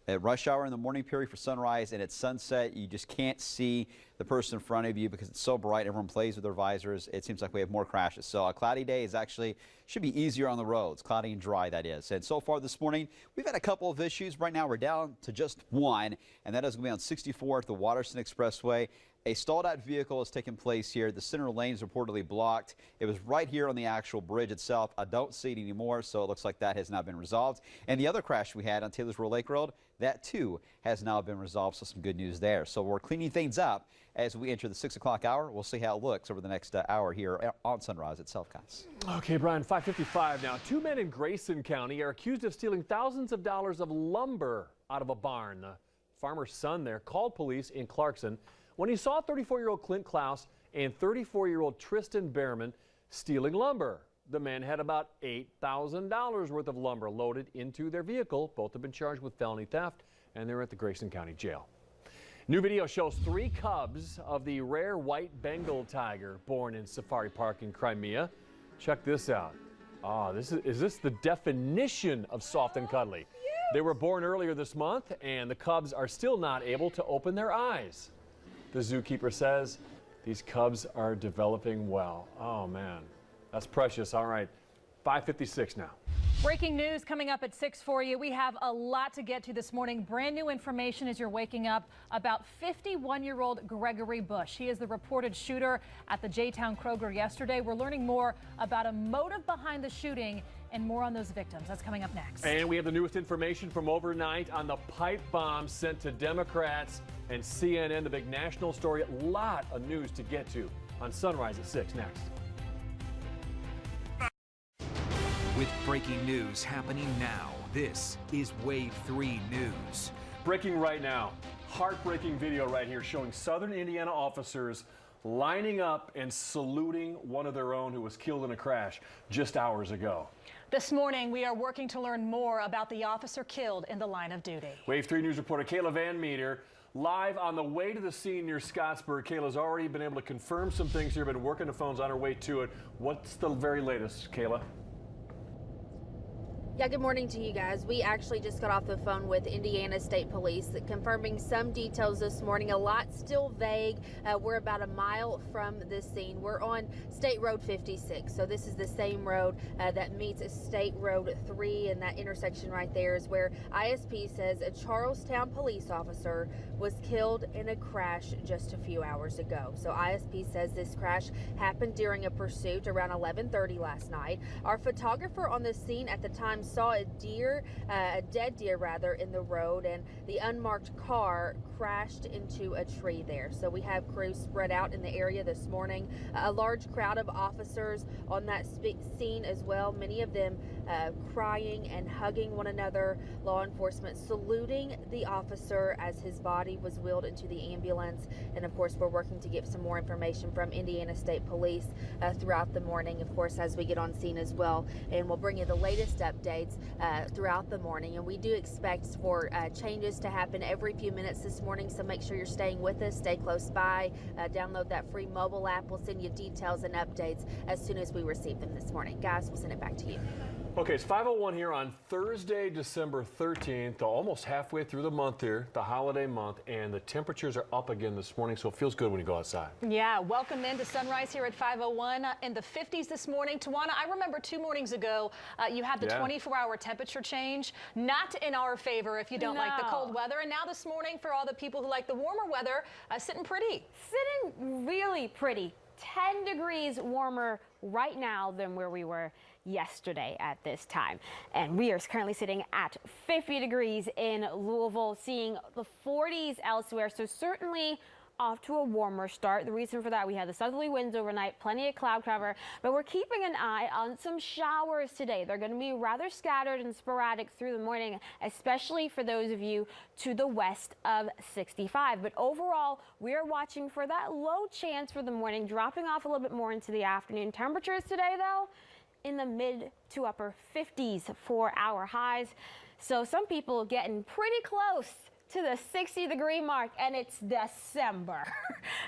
At rush hour in the morning period for sunrise and at sunset, you just can't see the person in front of you because it's so bright. Everyone plays with their visors. It seems like we have more crashes. So a cloudy day should be easier on the roads, cloudy and dry, that is. And so far this morning, we've had a couple of issues. Right now, we're down to just one, and that is going to be on 64 at the Waterston Expressway. A stalled-out vehicle has taken place here. The center lane is reportedly blocked. It was right here on the actual bridge itself. I don't see it anymore, so it looks like that has now been resolved. And the other crash we had on Taylorsville Lake Road, that too has now been resolved, so some good news there. So we're cleaning things up as we enter the 6 o'clock hour. We'll see how it looks over the next hour here on Sunrise itself, guys. Okay, Brian, 5:55 now. 2 men in Grayson County are accused of stealing thousands of dollars of lumber out of a barn. The farmer's son there called police in Clarkson when he saw 34-year-old Clint Klaus and 34-year-old Tristan Behrman stealing lumber. The men had about $8,000 worth of lumber loaded into their vehicle. Both have been charged with felony theft, and they're at the Grayson County Jail. New video shows 3 cubs of the rare white Bengal tiger born in Safari Park in Crimea. Check this out. Is this the definition of soft and cuddly? They were born earlier this month, and the cubs are still not able to open their eyes. The zookeeper says these cubs are developing well. Oh, man, that's precious. All right, 5:56 now. Breaking news coming up at 6 for you. We have a lot to get to this morning. Brand new information as you're waking up about 51-year-old Gregory Bush. He is the reported shooter at the J-Town Kroger yesterday. We're learning more about a motive behind the shooting and more on those victims. That's coming up next. And we have the newest information from overnight on the pipe bomb sent to Democrats and CNN, the big national story. A lot of news to get to on Sunrise at 6 next. With breaking news happening now, this is Wave 3 News. Breaking right now. Heartbreaking video right here showing Southern Indiana officers lining up and saluting one of their own who was killed in a crash just hours ago. This morning, we are working to learn more about the officer killed in the line of duty. Wave 3 News reporter Kayla Van Meter live on the way to the scene near Scottsburg. Kayla's already been able to confirm some things here, been working the phones on her way to it. What's the very latest, Kayla? Yeah, good morning to you guys. We actually just got off the phone with Indiana State Police confirming some details this morning. A lot still vague. We're about a mile from the scene. We're on State Road 56. So this is the same road that meets State Road 3, and that intersection right there is where ISP says a Charlestown police officer was killed in a crash just a few hours ago. So ISP says this crash happened during a pursuit around 11:30 last night. Our photographer on the scene at the time saw a dead deer rather, in the road, and the unmarked car crashed into a tree there. So we have crews spread out in the area this morning. A large crowd of officers on that scene as well, many of them crying and hugging one another. Law enforcement saluting the officer as his body was wheeled into the ambulance. And of course, we're working to get some more information from Indiana State Police throughout the morning, of course, as we get on scene as well. And we'll bring you the latest updates throughout the morning. And we do expect for changes to happen every few minutes this morning, so make sure you're staying with us, stay close by, download that free mobile app. We'll send you details and updates as soon as we receive them this morning. Guys, we'll send it back to you. Okay, it's 5:01 here on Thursday, December 13th, almost halfway through the month here, the holiday month, and the temperatures are up again this morning, so it feels good when you go outside. Yeah, welcome into sunrise here at 5:01 in the 50s this morning. Tawana, I remember 2 mornings ago, you had the 24-hour temperature change, not in our favor if you don't like the cold weather, and now this morning for all the people who like the warmer weather, sitting pretty. Sitting really pretty. 10 degrees warmer right now than where we were yesterday at this time. And we are currently sitting at 50 degrees in Louisville, seeing the 40s elsewhere. So certainly off to a warmer start. The reason for that, we had the southerly winds overnight, plenty of cloud cover, but we're keeping an eye on some showers today. They're going to be rather scattered and sporadic through the morning, especially for those of you to the west of 65. But overall, we are watching for that low chance for the morning, dropping off a little bit more into the afternoon. Temperatures today, though, in the mid to upper 50s for our highs. So some people getting pretty close to the 60-degree mark, and it's December.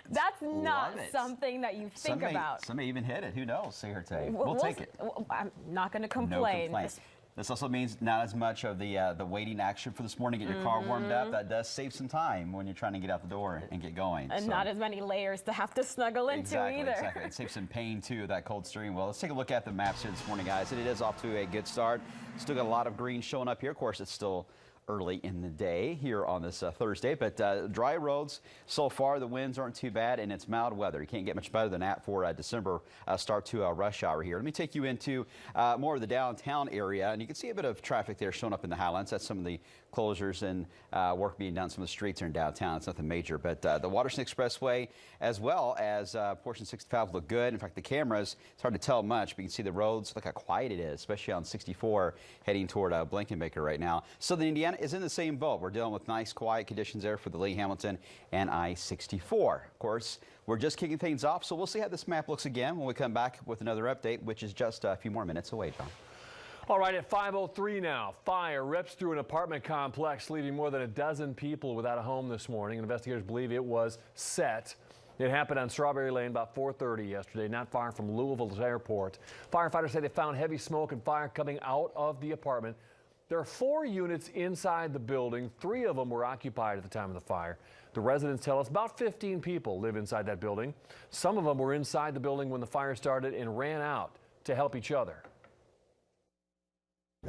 That's not something that you think about. Some may even hit it. Who knows? See her take. We'll take it. I'm not going to complain. No complaints. This also means not as much of the waiting action for this morning. Get your car warmed up. That does save some time when you're trying to get out the door and get going. And not as many layers to have to snuggle into either. Exactly. It saves some pain too, that cold steering wheel. Let's take a look at the maps here this morning, guys. It is off to a good start. Still got a lot of green showing up here. Of course, it's still early in the day here on this Thursday, but dry roads so far. The winds aren't too bad, and it's mild weather. You can't get much better than that for December start to rush hour here. Let me take you into more of the downtown area, and you can see a bit of traffic there showing up in the Highlands. That's some of the closures and work being done. Some of the streets are in downtown. It's nothing major, but the Waterston Expressway as well as portion 65 look good. In fact, the cameras, it's hard to tell much, but you can see the roads. Look how quiet it is, especially on 64 heading toward Blankenbaker right now. Southern Indiana is in the same boat. We're dealing with nice, quiet conditions there for the Lee Hamilton and I-64. Of course, we're just kicking things off, so we'll see how this map looks again when we come back with another update, which is just a few more minutes away, John. All right, at 5:03 now, fire rips through an apartment complex, leaving more than a dozen people without a home this morning. Investigators believe it was set. It happened on Strawberry Lane about 4:30 yesterday, not far from Louisville's airport. Firefighters say they found heavy smoke and fire coming out of the apartment. There are 4 units inside the building. 3 of them were occupied at the time of the fire. The residents tell us about 15 people live inside that building. Some of them were inside the building when the fire started and ran out to help each other.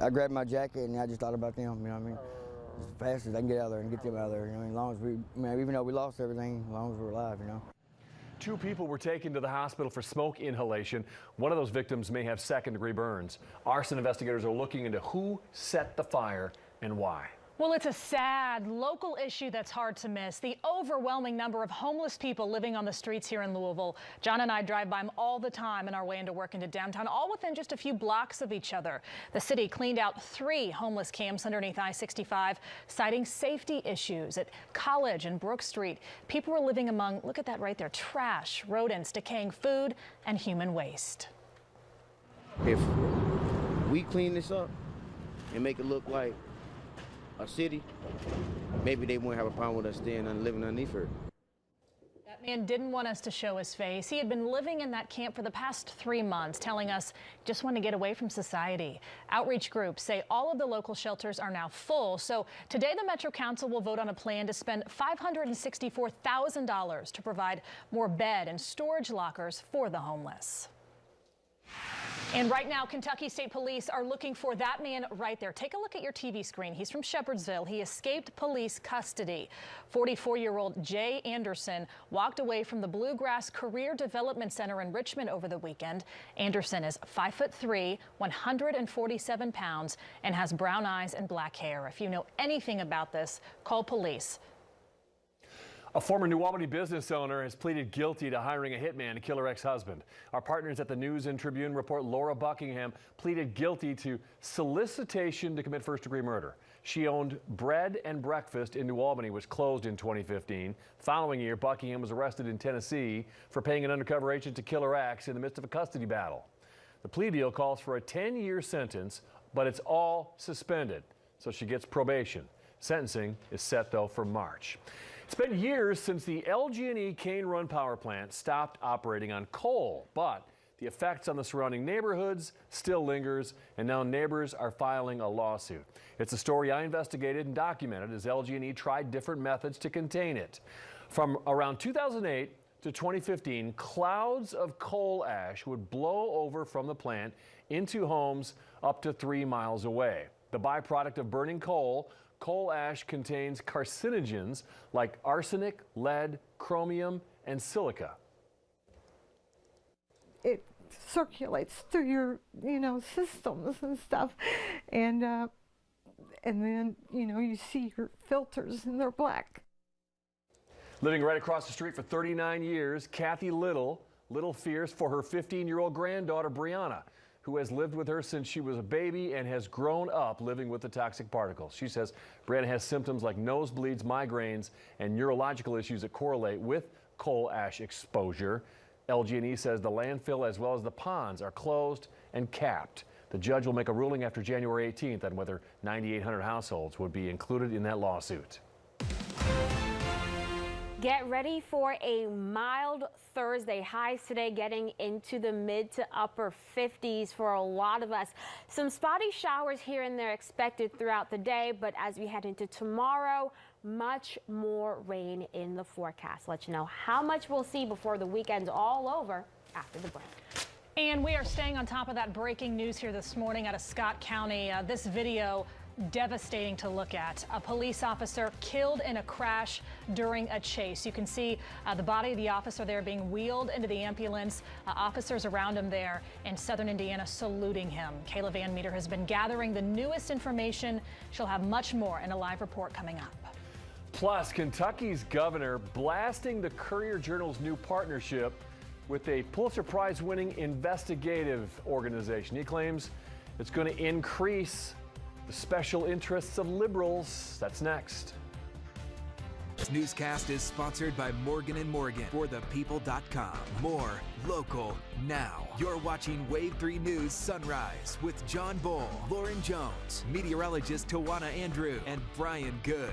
I grabbed my jacket and I just thought about them, you know what I mean? As fast as I can get out of there and get them out of there, you know, as long as we, even though we lost everything, as long as we're alive, you know. 2 people were taken to the hospital for smoke inhalation. One of those victims may have 2nd-degree burns. Arson investigators are looking into who set the fire and why. Well, it's a sad local issue that's hard to miss. The overwhelming number of homeless people living on the streets here in Louisville. John and I drive by them all the time on our way into work into downtown, all within just a few blocks of each other. The city cleaned out 3 homeless camps underneath I-65, citing safety issues at College and Brook Street. People were living among, look at that right there, trash, rodents, decaying food, and human waste. If we clean this up and make it look like a city, maybe they won't have a problem with us staying and living underneath her. That man didn't want us to show his face. He had been living in that camp for the past 3 months, telling us he just wanted to get away from society. Outreach groups say all of the local shelters are now full. So today the Metro Council will vote on a plan to spend $564,000 to provide more bed and storage lockers for the homeless. And right now, Kentucky State Police are looking for that man right there. Take a look at your TV screen. He's from Shepherdsville. He escaped police custody. 44-year-old Jay Anderson walked away from the Bluegrass Career Development Center in Richmond over the weekend. Anderson is 5'3", 147 pounds, and has brown eyes and black hair. If you know anything about this, call police. A former New Albany business owner has pleaded guilty to hiring a hitman to kill her ex-husband. Our partners at the News and Tribune report Laura Buckingham pleaded guilty to solicitation to commit first-degree murder. She owned Bread and Breakfast in New Albany, which closed in 2015. The following year, Buckingham was arrested in Tennessee for paying an undercover agent to kill her ex in the midst of a custody battle. The plea deal calls for a 10-year sentence, but it's all suspended, so she gets probation. Sentencing is set, though, for March. It's been years since the LG&E Cane Run power plant stopped operating on coal, but the effects on the surrounding neighborhoods still lingers, and now neighbors are filing a lawsuit. It's a story I investigated and documented as LG&E tried different methods to contain it. From around 2008 to 2015, clouds of coal ash would blow over from the plant into homes up to 3 miles away. The byproduct of burning coal ash contains carcinogens like arsenic, lead, chromium, and silica. It circulates through your, systems and stuff, and then, you see your filters and they're black. Living right across the street for 39 years, Kathy Little fears for her 15-year-old granddaughter, Brianna, who has lived with her since she was a baby and has grown up living with the toxic particles. She says Brianna has symptoms like nosebleeds, migraines, and neurological issues that correlate with coal ash exposure. LG&E says the landfill as well as the ponds are closed and capped. The judge will make a ruling after January 18th on whether 9,800 households would be included in that lawsuit. Get ready for a mild Thursday. Highs today getting into the mid to upper 50s for a lot of us. Some spotty showers here and there expected throughout the day, but as we head into tomorrow, much more rain in the forecast. Let you know how much we'll see before the weekend's all over after the break. And we are staying on top of that breaking news here this morning out of Scott County. This video devastating to look at. A police officer killed in a crash during a chase. You can see the body of the officer there being wheeled into the ambulance. Officers around him there in southern Indiana saluting him. Kayla Van Meter has been gathering the newest information. She'll have much more in a live report coming up. Plus, Kentucky's governor blasting the Courier-Journal's new partnership with a Pulitzer Prize-winning investigative organization. He claims it's going to increase the special interests of liberals. That's next. This newscast is sponsored by Morgan & Morgan for thepeople.com. More local now. You're watching Wave 3 News Sunrise with John Bull, Lauren Jones, meteorologist Tawana Andrew, and Brian Good.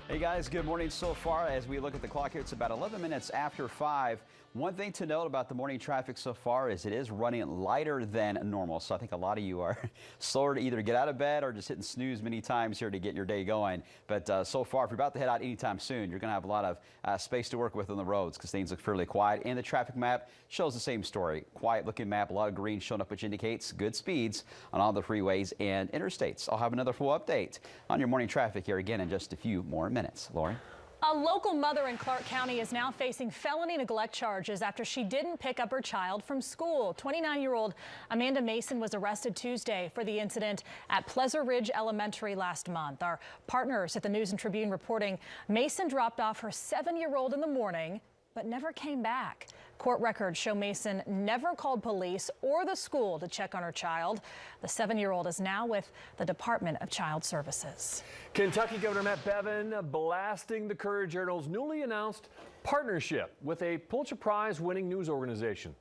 Hey guys, good morning so far. As we look at the clock here, it's about 11 minutes after 5. One thing to note about the morning traffic so far is it is running lighter than normal. So I think a lot of you are slower to either get out of bed or just hitting snooze many times here to get your day going. But so far, if you're about to head out anytime soon, you're going to have a lot of space to work with on the roads because things look fairly quiet. And the traffic map shows the same story. Quiet looking map, a lot of green showing up, which indicates good speeds on all the freeways and interstates. I'll have another full update on your morning traffic here again in just a few more minutes. Lauren? A local mother in Clark County is now facing felony neglect charges after she didn't pick up her child from school. 29-year-old Amanda Mason was arrested Tuesday for the incident at Pleasant Ridge Elementary last month. Our partners at the News and Tribune reporting Mason dropped off her 7-year-old in the morning but never came back. Court records show Mason never called police or the school to check on her child. The 7-year-old is now with the Department of Child Services. Kentucky Governor Matt Bevin blasting the Courier-Journal's newly announced partnership with a Pulitzer Prize-winning news organization.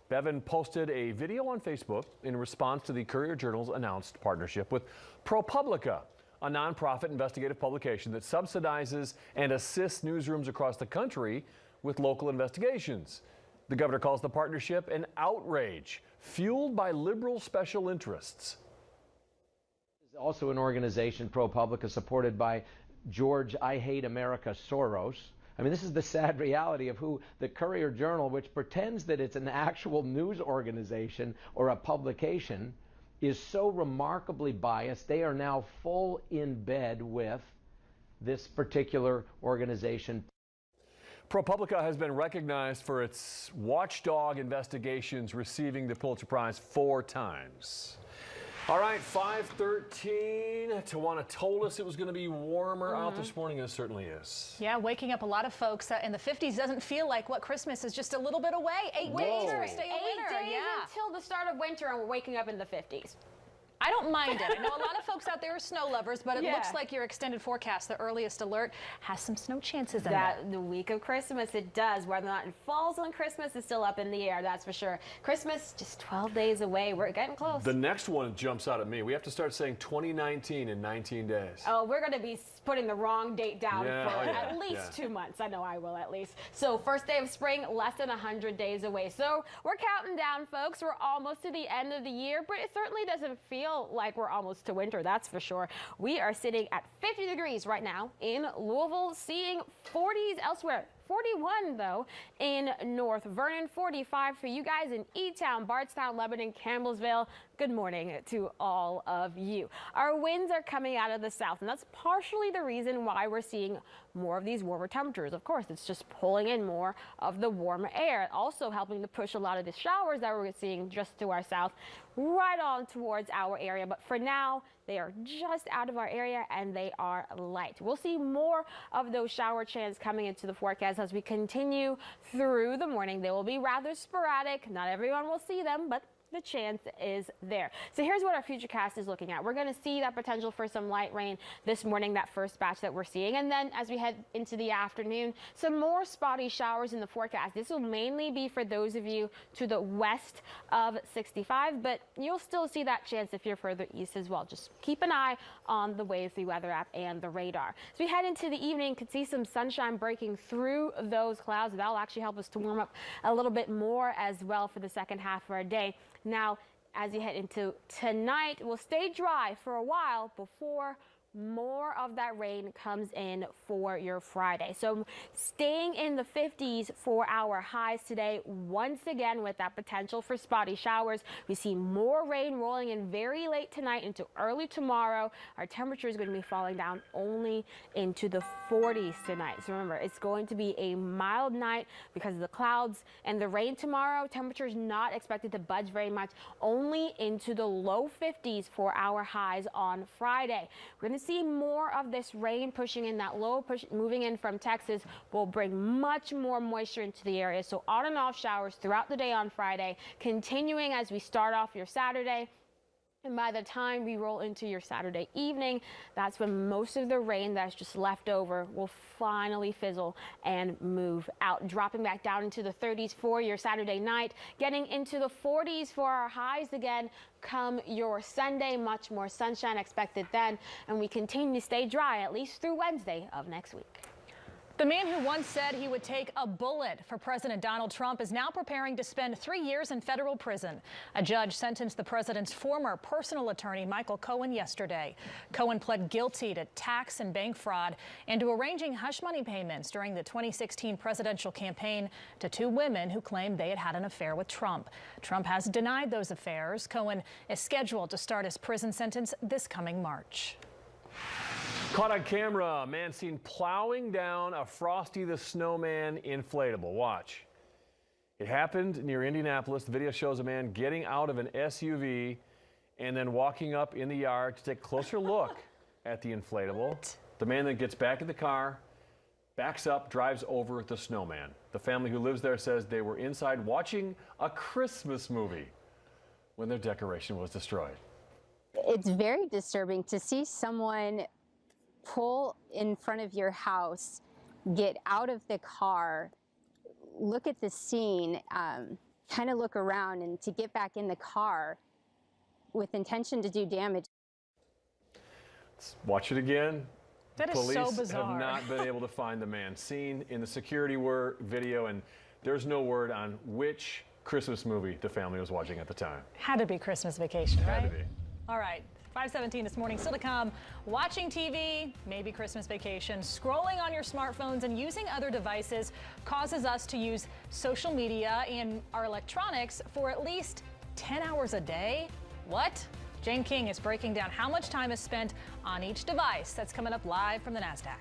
Bevan posted a video on Facebook in response to the Courier-Journal's announced partnership with ProPublica, a nonprofit investigative publication that subsidizes and assists newsrooms across the country with local investigations. The governor calls the partnership an outrage fueled by liberal special interests. Also an organization, ProPublica, supported by George I Hate America Soros. I mean, this is the sad reality of who the Courier-Journal, which pretends that it's an actual news organization or a publication, is so remarkably biased. They are now full in bed with this particular organization. ProPublica has been recognized for its watchdog investigations, receiving the Pulitzer Prize 4 times. All right, 5:13. Tawana told us it was going to be warmer out this morning, and it certainly is. Yeah, waking up a lot of folks in the 50s doesn't feel like what Christmas is just a little bit away. 8 days to stay in winter. 8 days until the start of winter, and we're waking up in the 50s. I don't mind it. I know a lot of folks out there are snow lovers, but it looks like your extended forecast, the earliest alert, has some snow chances in it. The week of Christmas, it does. Whether or not it falls on Christmas is still up in the air, that's for sure. Christmas, just 12 days away. We're getting close. The next one jumps out at me. We have to start saying 2019 in 19 days. Oh, we're going to be putting the wrong date down for at least 2 months. I know I will, at least. So first day of spring, less than 100 days away. So we're counting down, folks. We're almost to the end of the year, but it certainly doesn't feel like we're almost to winter, that's for sure. We are sitting at 50 degrees right now in Louisville, seeing 40s elsewhere. 41 though in North Vernon, 45 for you guys in E-Town, Bardstown, Lebanon, Campbellsville. Good morning to all of you. Our winds are coming out of the south, and that's partially the reason why we're seeing more of these warmer temperatures. Of course, it's just pulling in more of the warmer air, also helping to push a lot of the showers that we're seeing just to our south right on towards our area. But for now, they are just out of our area and they are light. We'll see more of those shower chances coming into the forecast as we continue through the morning. They will be rather sporadic. Not everyone will see them, but the chance is there. So here's what our futurecast is looking at. We're going to see that potential for some light rain this morning, that first batch that we're seeing. And then as we head into the afternoon, some more spotty showers in the forecast. This will mainly be for those of you to the west of 65, but you'll still see that chance if you're further east as well. Just keep an eye on the Wave 3 weather app and the radar. As we head into the evening, could see some sunshine breaking through those clouds. That'll actually help us to warm up a little bit more as well for the second half of our day. Now, as you head into tonight, we'll stay dry for a while before more of that rain comes in for your Friday. So staying in the 50s for our highs today, once again with that potential for spotty showers. We see more rain rolling in very late tonight into early tomorrow. Our temperature is going to be falling down only into the 40s tonight. So remember, it's going to be a mild night because of the clouds and the rain tomorrow. Temperatures not expected to budge very much, only into the low 50s for our highs on Friday. We're going to see more of this rain pushing in. That low push moving in from Texas will bring much more moisture into the area. So on and off showers throughout the day on Friday, continuing as we start off your Saturday. And by the time we roll into your Saturday evening, that's when most of the rain that's just left over will finally fizzle and move out, dropping back down into the 30s for your Saturday night, getting into the 40s for our highs again come your Sunday. Much more sunshine expected then, and we continue to stay dry at least through Wednesday of next week. The man who once said he would take a bullet for President Donald Trump is now preparing to spend 3 years in federal prison. A judge sentenced the president's former personal attorney, Michael Cohen, yesterday. Cohen pled guilty to tax and bank fraud and to arranging hush money payments during the 2016 presidential campaign to 2 women who claimed they had had an affair with Trump. Trump has denied those affairs. Cohen is scheduled to start his prison sentence this coming March. Caught on camera, a man seen plowing down a Frosty the Snowman inflatable. Watch. It happened near Indianapolis. The video shows a man getting out of an SUV and then walking up in the yard to take a closer look at the inflatable. The man then gets back in the car, backs up, drives over the snowman. The family who lives there says they were inside watching a Christmas movie when their decoration was destroyed. It's very disturbing to see someone pull in front of your house, get out of the car, look at the scene. kind of look around and to get back in the car with intention to do damage. Let's watch it again. That is Police so bizarre. have not been able to find the man seen in the security video, and there's no word on which Christmas movie the family was watching at the time. Had to be Christmas Vacation, right? Had to be. All right, 5:17 this morning, still to come. Watching TV, maybe Christmas Vacation, scrolling on your smartphones and using other devices causes us to use social media and our electronics for at least 10 hours a day. What? Jane King is breaking down how much time is spent on each device. That's coming up live from the NASDAQ.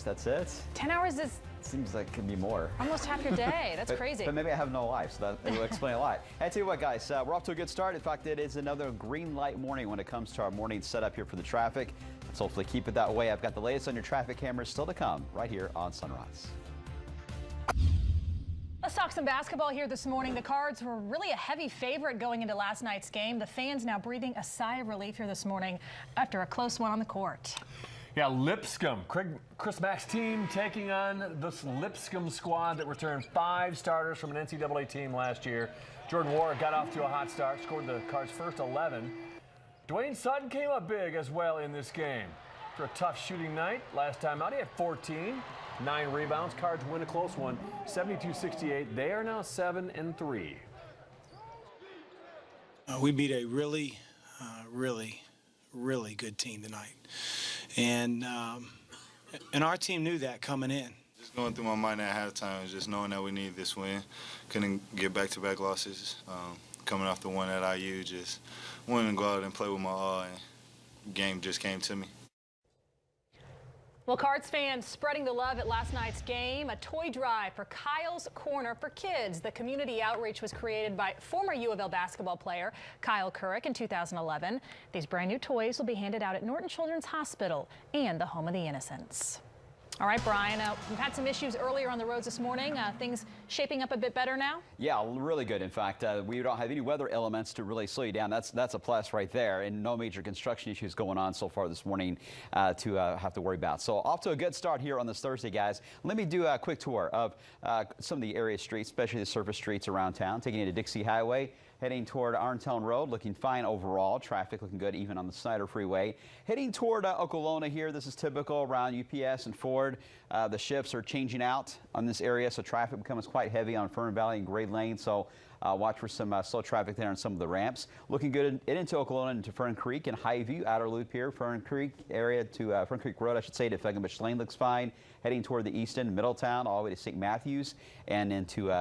That's it? 10 hours is Seems like it could be more. almost half your day. That's crazy. But maybe I have no life, so that will explain a lot. Hey, I tell you what, guys, we're off to a good start. In fact, it is another green light morning when it comes to our morning setup here for the traffic. Let's hopefully keep it that way. I've got the latest on your traffic cameras still to come right here on Sunrise. Let's talk some basketball here this morning. The Cards were really a heavy favorite going into last night's game. The fans now breathing a sigh of relief here this morning after a close one on the court. Yeah, Lipscomb, Chris Mack's team taking on this Lipscomb squad that returned 5 starters from an NCAA team last year. Jordan Warwick got off to a hot start, scored the Cards' first 11. Dwayne Sutton came up big as well in this game. For a tough shooting night, last time out he had 14, 9 rebounds. Cards win a close one, 72-68. They are now 7-3. We beat a really good team tonight. And our team knew that coming in. Just going through my mind at halftime was just knowing that we needed this win. Couldn't get back-to-back losses. Coming off the one at IU, just wanted to go out and play with my all, and game just came to me. Well, Cards fans spreading the love at last night's game. A toy drive for Kyle's Corner for Kids. The community outreach was created by former U of L basketball player Kyle Couric in 2011. These brand new toys will be handed out at Norton Children's Hospital and the Home of the Innocents. All right, Brian, we've had some issues earlier on the roads this morning. Things shaping up a bit better now? Yeah, really good. In fact, we don't have any weather elements to really slow you down. That's a plus right there, and no major construction issues going on so far this morning to have to worry about. So off to a good start here on this Thursday, guys. Let me do a quick tour of some of the area streets, especially the surface streets around town. Taking you to Dixie Highway, heading toward Arntown Road, looking fine overall. Traffic looking good even on the Snyder Freeway. Heading toward Okolona here. This is typical around UPS and Ford. The shifts are changing out on this area, so traffic becomes quite heavy on Fern Valley and Grade Lane. So watch for some slow traffic there on some of the ramps. Looking good into Okolona, into Fern Creek and Highview. Outer loop here, Fern Creek area to Fern Creek Road, I should say, to Feggenbush Lane looks fine. Heading toward the east end, Middletown, all the way to St. Matthews and into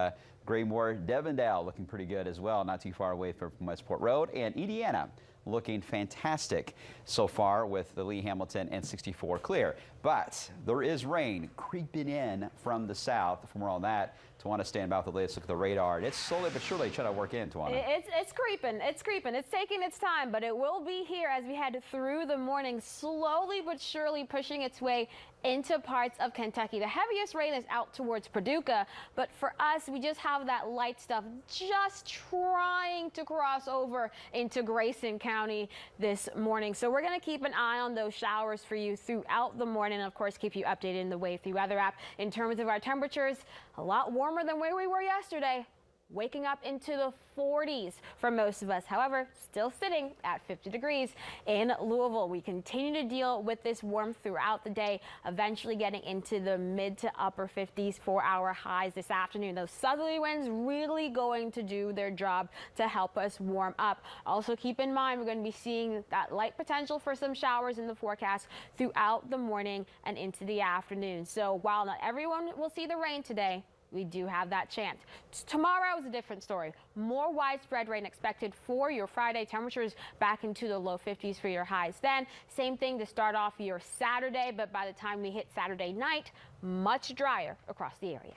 Graymore, Devondale looking pretty good as well, not too far away from Westport Road. And Indiana looking fantastic so far with the Lee Hamilton and 64 clear. But there is rain creeping in from the south. For more on that, Tawana stand by with the latest look at the radar. And it's slowly but surely trying to work in, Tawana. It's creeping. It's creeping. It's taking its time, but it will be here as we head through the morning, slowly but surely pushing its way into parts of Kentucky. The heaviest rain is out towards Paducah, but for us, we just have that light stuff just trying to cross over into Grayson County this morning. So we're going to keep an eye on those showers for you throughout the morning, and of course keep you updated in the Wave 3 weather app. In terms of our temperatures, a lot warmer than where we were yesterday. Waking up into the 40s for most of us. However, still sitting at 50 degrees in Louisville. We continue to deal with this warmth throughout the day, eventually getting into the mid to upper 50s for our highs this afternoon. Those southerly winds really going to do their job to help us warm up. Also keep in mind, we're going to be seeing that light potential for some showers in the forecast throughout the morning and into the afternoon. So while not everyone will see the rain today, we do have that chance. Tomorrow is a different story. More widespread rain expected for your Friday. Temperatures back into the low 50s for your highs. Then same thing to start off your Saturday, but by the time we hit Saturday night, much drier across the area.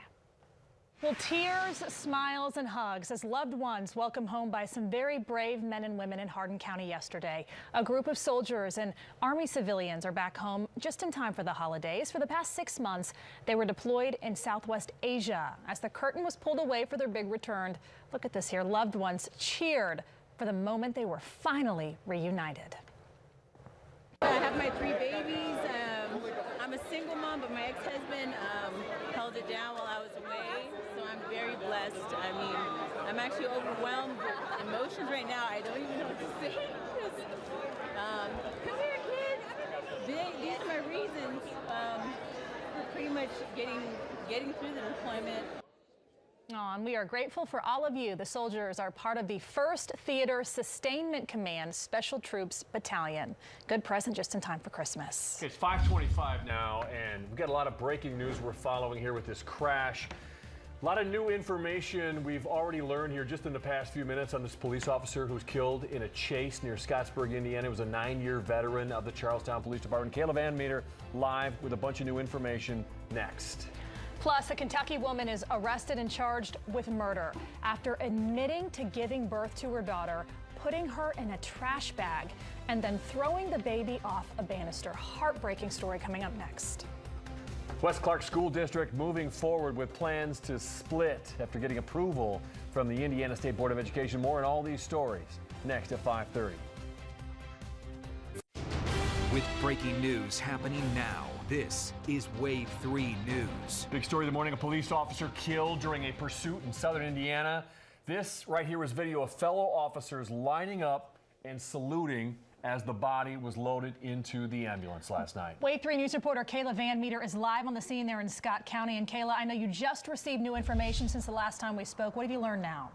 Well, tears, smiles, and hugs as loved ones welcomed home by some very brave men and women in Hardin County yesterday. A group of soldiers and Army civilians are back home just in time for the holidays. For the past 6 months, they were deployed in Southwest Asia. As the curtain was pulled away for their big return, look at this here. Loved ones cheered for the moment they were finally reunited. I have my 3 babies. I'm a single mom, but my ex-husband held it down while I was away, so I'm very blessed. I mean, I'm actually overwhelmed with emotions right now. I don't even know what to say. Come here, kids. These are my reasons for pretty much getting through the deployment. Oh, and we are grateful for all of you. The soldiers are part of the 1st Theater Sustainment Command Special Troops Battalion. Good present just in time for Christmas. It's 5:25 now, and we've got a lot of breaking news we're following here with this crash. A lot of new information we've already learned here just in the past few minutes on this police officer who was killed in a chase near Scottsburg, Indiana. He was a 9-year veteran of the Charlestown Police Department. Kayla Van Meter live with a bunch of new information next. Plus, a Kentucky woman is arrested and charged with murder after admitting to giving birth to her daughter, putting her in a trash bag, and then throwing the baby off a banister. Heartbreaking story coming up next. West Clark School District moving forward with plans to split after getting approval from the Indiana State Board of Education. More on all these stories next at 5:30. With breaking news happening now, this is Wave 3 News. Big story of the morning, a police officer killed during a pursuit in southern Indiana. This right here was video of fellow officers lining up and saluting as the body was loaded into the ambulance last night. Wave 3 News reporter Kayla Van Meter is live on the scene there in Scott County. And Kayla, I know you just received new information since the last time we spoke. What have you learned now?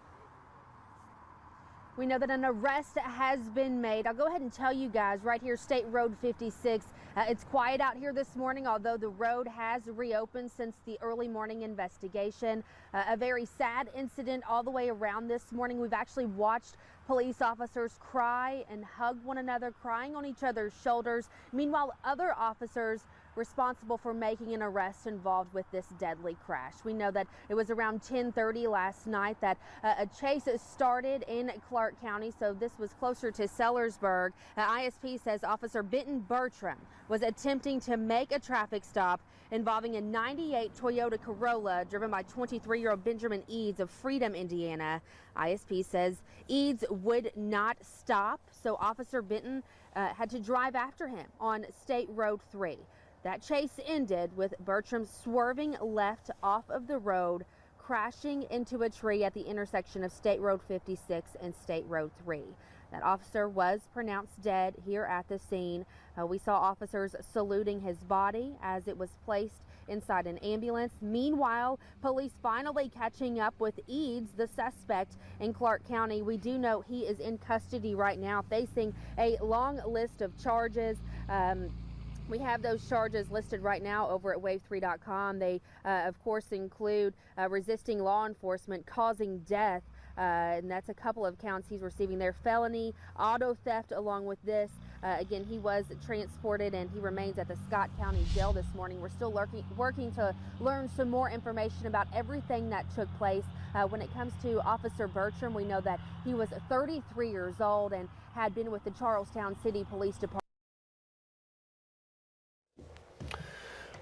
We know that an arrest has been made. I'll go ahead and tell you guys right here, State Road 56. It's quiet out here this morning, although the road has reopened since the early morning investigation. A very sad incident all the way around this morning. We've actually watched police officers cry and hug one another, crying on each other's shoulders. Meanwhile, other officers responsible for making an arrest involved with this deadly crash. We know that it was around 10:30 last night that a chase started in Clark County, so this was closer to Sellersburg. ISP says Officer Benton Bertram was attempting to make a traffic stop involving a 98 Toyota Corolla driven by 23-year-old Benjamin Eads of Freedom, Indiana. ISP says Eads would not stop, so Officer Benton had to drive after him on State Road 3. That chase ended with Bertram swerving left off of the road, crashing into a tree at the intersection of State Road 56 and State Road 3. That officer was pronounced dead here at the scene. We saw officers saluting his body as it was placed inside an ambulance. Meanwhile, police finally catching up with Eads, the suspect in Clark County. We do know he is in custody right now, facing a long list of charges. We have those charges listed right now over at wave3.com. They, of course, include resisting law enforcement, causing death, and that's a couple of counts he's receiving there. Felony, auto theft along with this. Again, he was transported and he remains at the Scott County Jail this morning. We're still working to learn some more information about everything that took place. When it comes to Officer Bertram, we know that he was 33 years old and had been with the Charlestown City Police Department.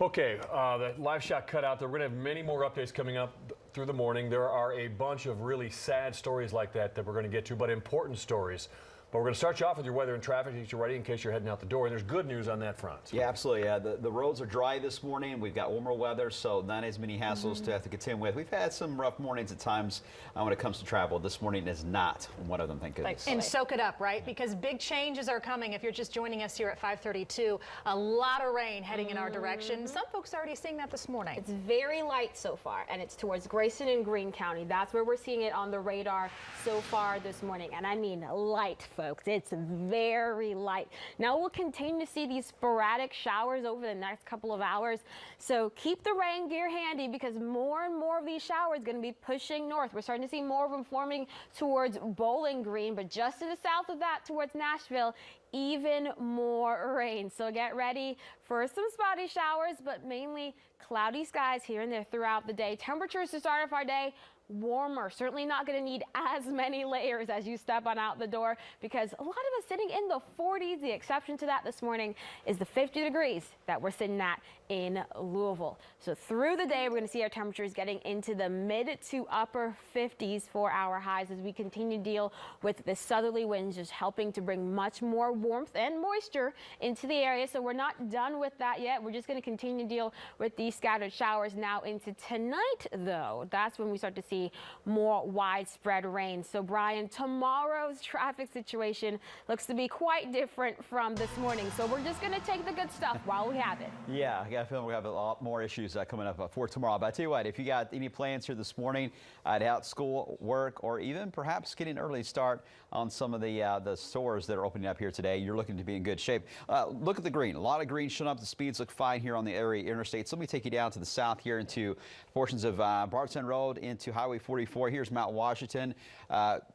Okay, the live shot cut out there. We're going to have many more updates coming up through the morning. There are a bunch of really sad stories like that we're going to get to, but important stories. But we're going to start you off with your weather and traffic to get you ready in case you're heading out the door. And there's good news on that front. Yeah, absolutely. The roads are dry this morning. We've got warmer weather, so not as many hassles to have to contend with. We've had some rough mornings at times when it comes to travel. This morning is not one of them, thank goodness. And soak it up, right? Because big changes are coming. If you're just joining us here at 5:32, a lot of rain heading in our direction. Some folks are already seeing that this morning. It's very light so far, and it's towards Grayson and Greene County. That's where we're seeing it on the radar so far this morning. And I mean light, folks. It's very light. Now we'll continue to see these sporadic showers over the next couple of hours. So keep the rain gear handy because more and more of these showers are going to be pushing north. We're starting to see more of them forming towards Bowling Green, but just to the south of that towards Nashville, even more rain. So get ready for some spotty showers, but mainly cloudy skies here and there throughout the day. Temperatures to start off our day, warmer. Certainly not going to need as many layers as you step on out the door because a lot of us sitting in the 40s. The exception to that this morning is the 50 degrees that we're sitting at in Louisville. So through the day, we're going to see our temperatures getting into the mid to upper 50s for our highs as we continue to deal with the southerly winds, just helping to bring much more warmth and moisture into the area. So we're not done with that yet. We're just going to continue to deal with these scattered showers now into tonight, though. That's when we start to see more widespread rain. So, Brian, tomorrow's traffic situation looks to be quite different from this morning. So we're just going to take the good stuff while we have it. Yeah, I got a feeling we have a lot more issues coming up for tomorrow. But I tell you what, if you got any plans here this morning, out school, work, or even perhaps getting an early start on some of the stores that are opening up here today, you're looking to be in good shape. Look at the green. A lot of green showing up. The speeds look fine here on the area interstates. Let me take you down to the south here into portions of Bardstown Road into Highway 44. Here's Mount Washington.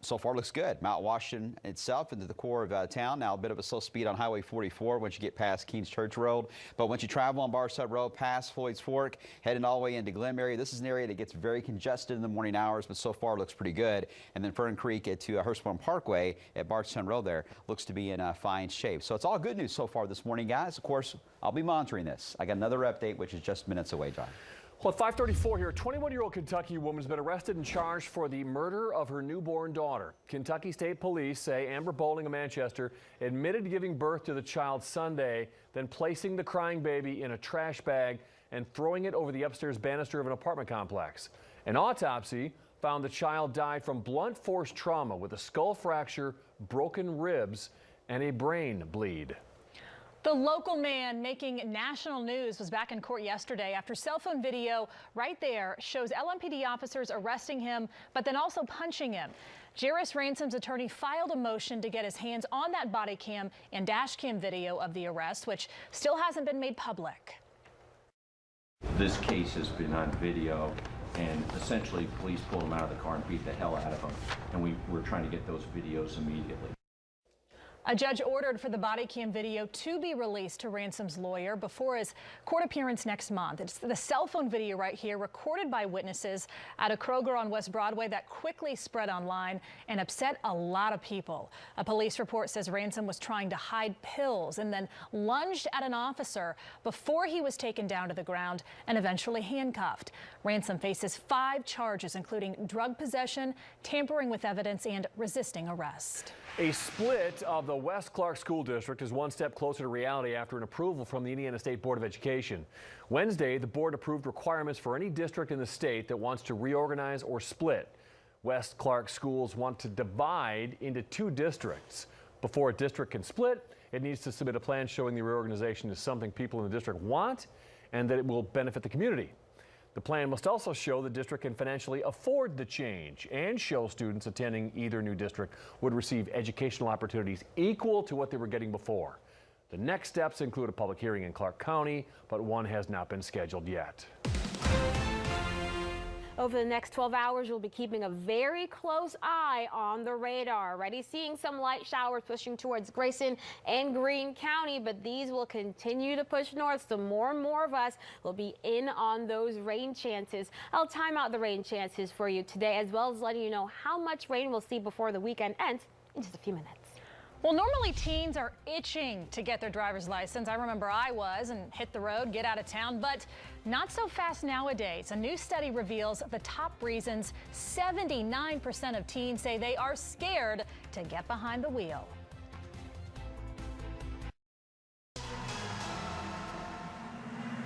So far looks good. Mount Washington itself into the core of town. Now a bit of a slow speed on Highway 44 once you get past Keenes Church Road. But once you travel on Bardstown Road past Floyd's Fork, heading all the way into Glenmary, this is an area that gets very congested in the morning hours, but so far looks pretty good. And then Fern Creek to Hurstbourne Parkway at Bardstown Road there looks to be in fine shape. So it's all good news so far this morning, guys. Of course, I'll be monitoring this. I got another update, which is just minutes away, John. Well, at 5:34 here, a 21-year-old Kentucky woman has been arrested and charged for the murder of her newborn daughter. Kentucky State Police say Amber Bowling of Manchester admitted to giving birth to the child Sunday, then placing the crying baby in a trash bag and throwing it over the upstairs banister of an apartment complex. An autopsy found the child died from blunt force trauma with a skull fracture, broken ribs, and a brain bleed. The local man making national news was back in court yesterday after cell phone video right there shows LMPD officers arresting him, but then also punching him. Jairus Ransom's attorney filed a motion to get his hands on that body cam and dash cam video of the arrest, which still hasn't been made public. This case has been on video, and essentially police pulled him out of the car and beat the hell out of him, and we're trying to get those videos immediately. A judge ordered for the body cam video to be released to Ransom's lawyer before his court appearance next month. It's the cell phone video right here recorded by witnesses at a Kroger on West Broadway that quickly spread online and upset a lot of people. A police report says Ransom was trying to hide pills and then lunged at an officer before he was taken down to the ground and eventually handcuffed. Ransom faces 5 charges, including drug possession, tampering with evidence, and resisting arrest. A split of the West Clark School District is one step closer to reality after an approval from the Indiana State Board of Education. Wednesday, the board approved requirements for any district in the state that wants to reorganize or split. West Clark schools want to divide into 2 districts. Before a district can split, it needs to submit a plan showing the reorganization is something people in the district want and that it will benefit the community. The plan must also show the district can financially afford the change and show students attending either new district would receive educational opportunities equal to what they were getting before. The next steps include a public hearing in Clark County, but one has not been scheduled yet. Over the next 12 hours, we'll be keeping a very close eye on the radar. Already seeing some light showers pushing towards Grayson and Greene County, but these will continue to push north, so more and more of us will be in on those rain chances. I'll time out the rain chances for you today, as well as letting you know how much rain we'll see before the weekend ends in just a few minutes. Well, normally teens are itching to get their driver's license. I remember I was, and hit the road, get out of town, but not so fast nowadays. A new study reveals the top reasons 79% of teens say they are scared to get behind the wheel.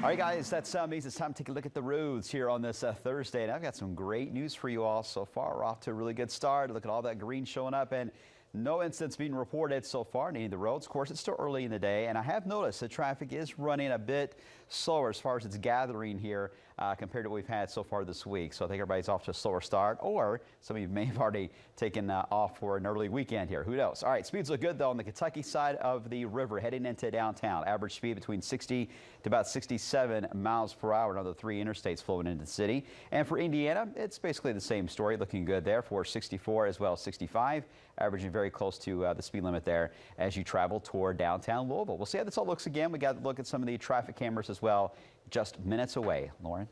All right, guys, that means it's time to take a look at the roads here on this Thursday. And I've got some great news for you all so far. We're off to a really good start. Look at all that green showing up, and no incidents being reported so far in any of the roads. Of course, it's still early in the day, and I have noticed the traffic is running a bit slower as far as it's gathering here compared to what we've had so far this week. So I think everybody's off to a slower start, or some of you may have already taken off for an early weekend here. Who knows? All right, speeds look good, though, on the Kentucky side of the river heading into downtown. Average speed between 60 to about 67 miles per hour on the 3 interstates flowing into the city. And for Indiana, it's basically the same story, looking good there for 64 as well as 65, averaging very close to the speed limit there as you travel toward downtown Louisville. We'll see how this all looks again. We got to look at some of the traffic cameras as well, just minutes away. Lauren?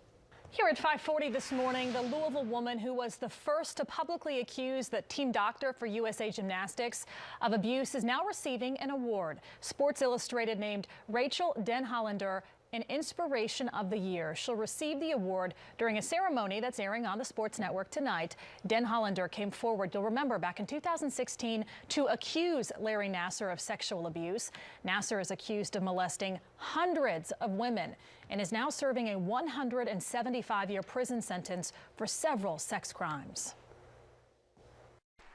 Here at 5:40 this morning, the Louisville woman who was the first to publicly accuse the team doctor for USA Gymnastics of abuse is now receiving an award. Sports Illustrated named Rachel Den Hollander an Inspiration of the Year. She'll receive the award during a ceremony that's airing on the Sports Network tonight. Den Hollander came forward, you'll remember, back in 2016 to accuse Larry Nassar of sexual abuse. Nassar is accused of molesting hundreds of women and is now serving a 175-year prison sentence for several sex crimes.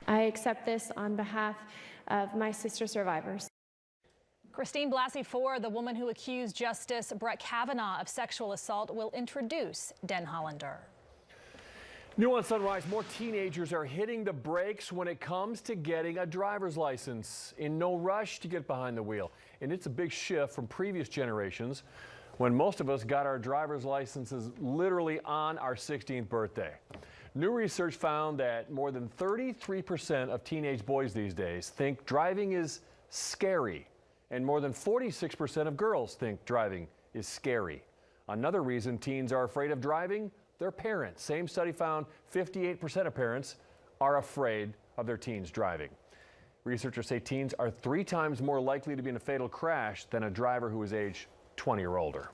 I accept this on behalf of my sister survivors. Christine Blasey Ford, the woman who accused Justice Brett Kavanaugh of sexual assault, will introduce Den Hollander. New on Sunrise, more teenagers are hitting the brakes when it comes to getting a driver's license, in no rush to get behind the wheel. And it's a big shift from previous generations when most of us got our driver's licenses literally on our 16th birthday. New research found that more than 33% of teenage boys these days think driving is scary, and more than 46% of girls think driving is scary. Another reason teens are afraid of driving, their parents. Same study found 58% of parents are afraid of their teens driving. Researchers say teens are 3 times more likely to be in a fatal crash than a driver who is age 20 or older.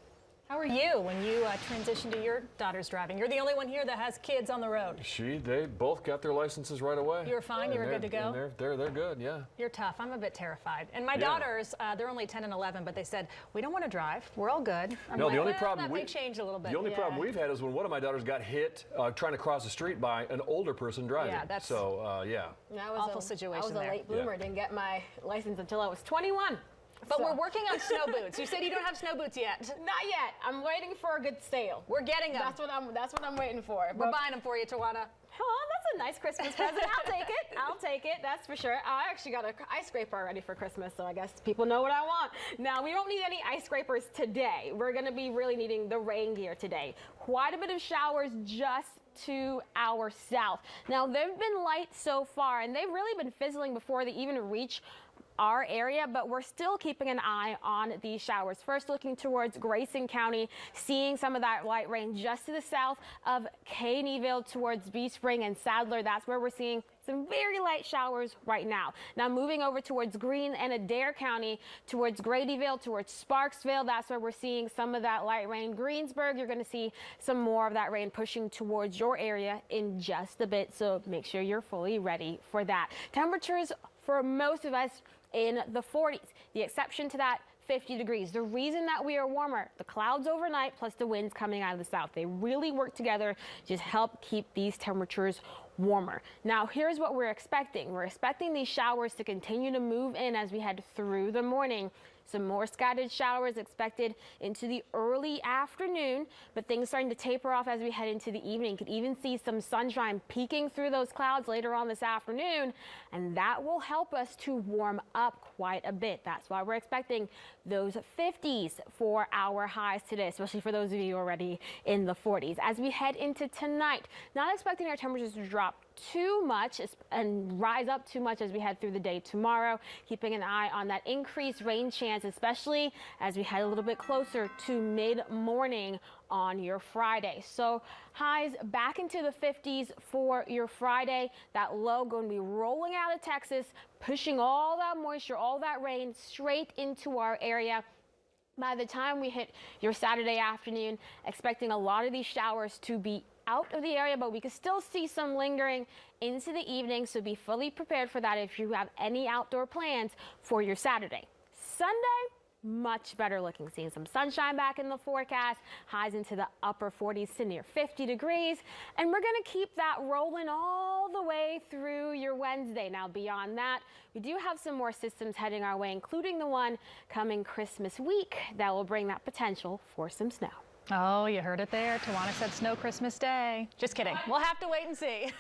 How are you when you transition to your daughter's driving? You're the only one here that has kids on the road. They both got their licenses right away. You were fine? You were good to go? They're good, yeah. You're tough. I'm a bit terrified. And my daughters, they're only 10 and 11, but they said, we don't want to drive. We're all good. I'm no, like, the only well, problem that may change a little bit. The only problem we've had is when one of my daughters got hit trying to cross the street by an older person driving. Yeah, that's yeah. That was awful situation. I was a late bloomer. Yeah. Didn't get my license until I was 21. But we're working on snow boots. You said you don't have snow boots yet. Not yet. I'm waiting for a good sale. We're getting them. That's what I'm waiting for. We're buying them for you, Tawana. Oh, that's a nice Christmas present. I'll take it. I'll take it. That's for sure. I actually got an ice scraper already for Christmas, so I guess people know what I want. Now, we don't need any ice scrapers today. We're going to be really needing the rain gear today. Quite a bit of showers just to our south. Now, they've been light so far, and they've really been fizzling before they even reach our area, but we're still keeping an eye on these showers. First, looking towards Grayson County, seeing some of that light rain just to the south of Caneyville towards Bee Spring and Sadler. That's where we're seeing some very light showers right now. Now moving over towards Greene and Adair County, towards Gradyville, towards Sparksville, that's where we're seeing some of that light rain. Greensburg, you're going to see some more of that rain pushing towards your area in just a bit, so make sure you're fully ready for that. Temperatures for most of us in the 40s. The exception to that, 50 degrees. The reason that we are warmer, the clouds overnight plus the winds coming out of the south. They really work together to just help keep these temperatures warmer. Now, here's what we're expecting. We're expecting these showers to continue to move in as we head through the morning. Some more scattered showers expected into the early afternoon, but things starting to taper off as we head into the evening. You could even see some sunshine peeking through those clouds later on this afternoon, and that will help us to warm up quite a bit. That's why we're expecting those 50s for our highs today, especially for those of you already in the 40s. As we head into tonight, not expecting our temperatures to drop too much and rise up too much as we head through the day tomorrow, keeping an eye on that increased rain chance, especially as we head a little bit closer to mid-morning on your Friday. So highs back into the 50s for your Friday. That low going to be rolling out of Texas, pushing all that moisture, all that rain straight into our area. By the time we hit your Saturday afternoon, expecting a lot of these showers to be out of the area, but we can still see some lingering into the evening, so be fully prepared for that if you have any outdoor plans for your Saturday. Sunday, much better looking, seeing some sunshine back in the forecast, highs into the upper 40s to near 50 degrees, and we're going to keep that rolling all the way through your Wednesday. Now, beyond that, we do have some more systems heading our way, including the one coming Christmas week that will bring that potential for some snow. Oh, you heard it there. Tawana said snow Christmas Day. Just kidding. We'll have to wait and see.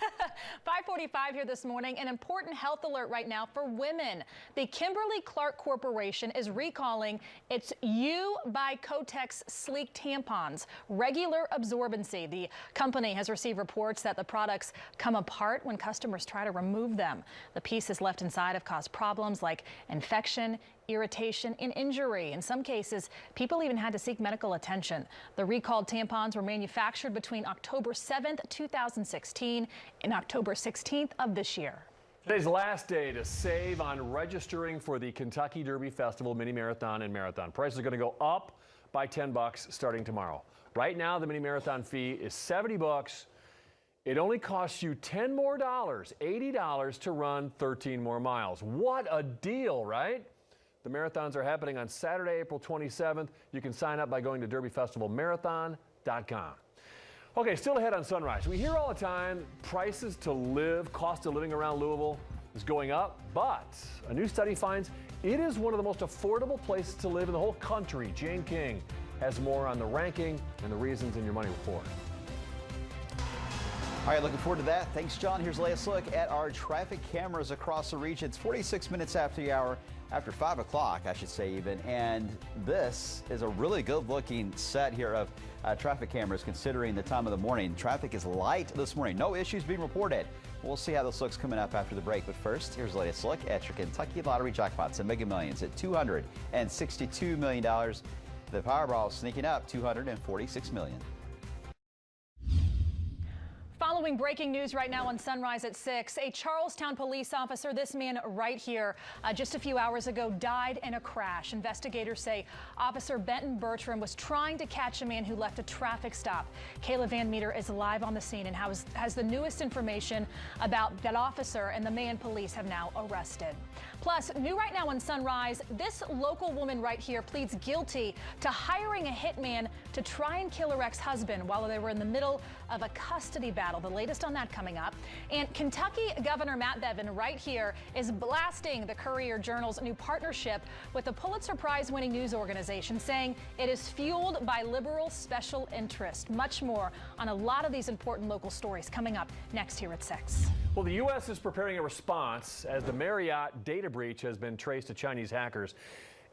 5:45 here this morning. An important health alert right now for women. The Kimberly-Clark Corporation is recalling its U by Kotex sleek tampons. Regular absorbency. The company has received reports that the products come apart when customers try to remove them. The pieces left inside have caused problems like infection, irritation, and injury. In some cases, people even had to seek medical attention. The recalled tampons were manufactured between October 7th, 2016 and October 16th of this year. Today's last day to save on registering for the Kentucky Derby Festival Mini Marathon and Marathon. Prices are going to go up by $10 starting tomorrow. Right now, the mini marathon fee is $70. It only costs you $10 more, $80 to run 13 more miles. What a deal, right? The marathons are happening on Saturday, April 27th. You can sign up by going to derbyfestivalmarathon.com. Okay, still ahead on Sunrise. We hear all the time prices to live, cost of living around Louisville is going up, but a new study finds it is one of the most affordable places to live in the whole country. Jane King has more on the ranking and the reasons in your Money Report. All right, looking forward to that. Thanks, John. Here's the latest look at our traffic cameras across the region. It's 46 minutes after the hour, after 5 o'clock, I should say even. And this is a really good-looking set here of traffic cameras considering the time of the morning. Traffic is light this morning. No issues being reported. We'll see how this looks coming up after the break. But first, here's the latest look at your Kentucky Lottery jackpots and Mega Millions at $262 million. The Powerball sneaking up $246 million. Following breaking news right now on Sunrise at 6, a Charlestown police officer, this man right here, just a few hours ago, died in a crash. Investigators say Officer Benton Bertram was trying to catch a man who left a traffic stop. Kayla Van Meter is live on the scene and has the newest information about that officer and the man police have now arrested. Plus, new right now on Sunrise, this local woman right here pleads guilty to hiring a hitman to try and kill her ex-husband while they were in the middle of a custody battle. The latest on that coming up. And Kentucky Governor Matt Bevin right here is blasting the Courier-Journal's new partnership with a Pulitzer Prize-winning news organization, saying it is fueled by liberal special interest. Much more on a lot of these important local stories coming up next here at 6. Well, the U.S. is preparing a response as the Marriott data breach has been traced to Chinese hackers.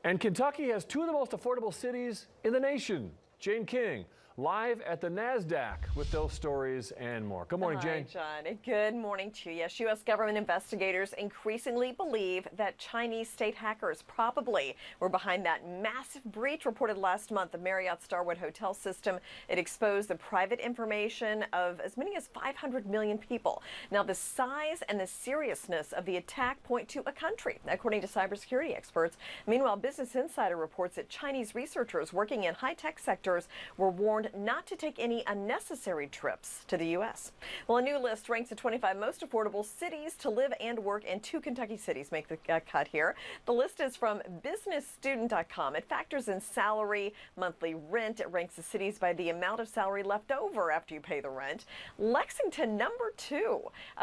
And Kentucky has two of the most affordable cities in the nation. Jane King, live at the NASDAQ with those stories and more. Good morning, Jane. Hi, John. Good morning to you. Yes, U.S. government investigators increasingly believe that Chinese state hackers probably were behind that massive breach reported last month. The Marriott Starwood hotel system, it exposed the private information of as many as 500 million people. Now, the size and the seriousness of the attack point to a country, according to cybersecurity experts. Meanwhile, Business Insider reports that Chinese researchers working in high-tech sectors were warned not to take any unnecessary trips to the U.S. Well, a new list ranks the 25 most affordable cities to live and work in. 2 Kentucky cities make the cut here. The list is from businessstudent.com. It factors in salary, monthly rent. It ranks the cities by the amount of salary left over after you pay the rent. Lexington, number 2,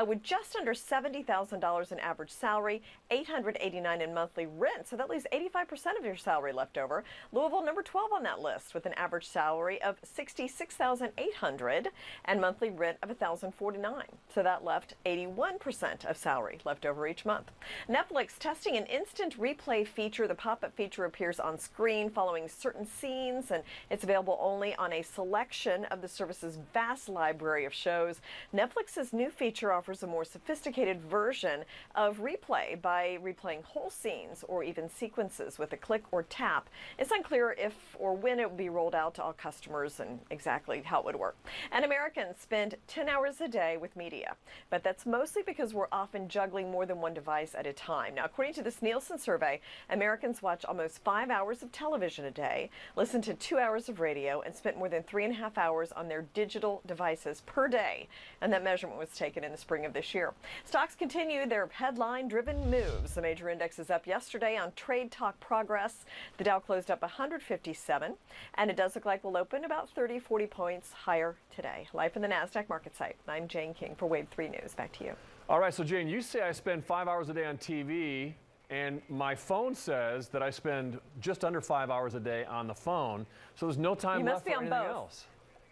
with just under $70,000 in average salary, $889 in monthly rent. So that leaves 85% of your salary left over. Louisville, number 12 on that list, with an average salary of $66,800 and monthly rent of $1,049. So that left 81% of salary left over each month. Netflix testing an instant replay feature. The pop-up feature appears on screen following certain scenes, and it's available only on a selection of the service's vast library of shows. Netflix's new feature offers a more sophisticated version of replay by replaying whole scenes or even sequences with a click or tap. It's unclear if or when it will be rolled out to all customers and exactly how it would work. And Americans spend 10 hours a day with media, but that's mostly because we're often juggling more than one device at a time. Now, according to this Nielsen survey, Americans watch almost 5 hours of television a day, listen to 2 hours of radio, and spent more than 3.5 hours on their digital devices per day. And that measurement was taken in the spring of this year. Stocks continue their headline-driven moves. The major index is up yesterday on trade talk progress. The Dow closed up 157, and it does look like we'll open about 30-40 points higher today. Live in the NASDAQ market site. I'm Jane King for Wave 3 News. Back to you. All right, so Jane, you say I spend 5 hours a day on TV, and my phone says that I spend just under 5 hours a day on the phone, so there's no time left for anything else.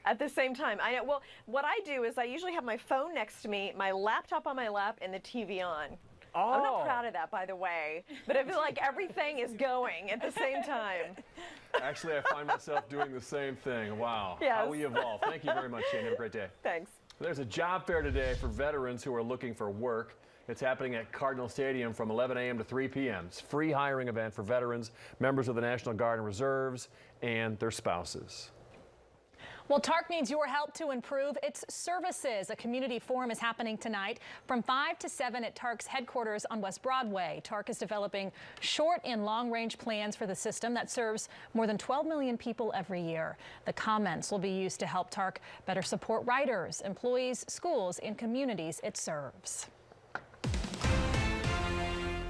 At the same time. I know. Well, what I do is I usually have my phone next to me, my laptop on my lap, and the TV on. Oh. I'm not proud of that, by the way, but I feel like everything is going at the same time. Actually, I find myself doing the same thing. Wow. Yes. How we evolve. Thank you very much, Shane. Have a great day. Thanks. There's a job fair today for veterans who are looking for work. It's happening at Cardinal Stadium from 11 a.m. to 3 p.m. It's a free hiring event for veterans, members of the National Guard and Reserves, and their spouses. Well, TARC needs your help to improve its services. A community forum is happening tonight from 5 to 7 at TARC's headquarters on West Broadway. TARC is developing short and long-range plans for the system that serves more than 12 million people every year. The comments will be used to help TARC better support riders, employees, schools, and communities it serves.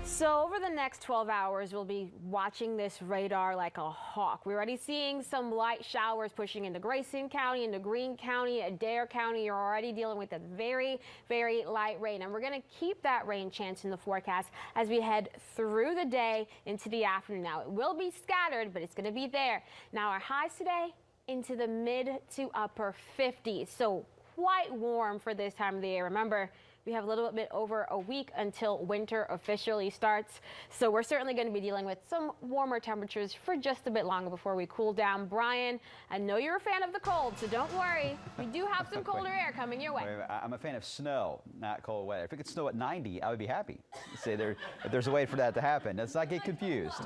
So over the next 12 hours, we'll be watching this radar like a hawk. We're already seeing some light showers pushing into Grayson County, into Greene County, Adair County. You're already dealing with a very, very light rain. And we're going to keep that rain chance in the forecast as we head through the day into the afternoon. Now, it will be scattered, but it's going to be there. Now, our highs today into the mid to upper 50s. So quite warm for this time of the year. Remember, we have a little bit over a week until winter officially starts. So we're certainly going to be dealing with some warmer temperatures for just a bit longer before we cool down. Brian, I know you're a fan of the cold, so don't worry. We do have some colder air coming your way. I'm a fan of snow, not cold weather. If it could snow at 90, I would be happy. Say there's a way for that to happen. Let's not get confused.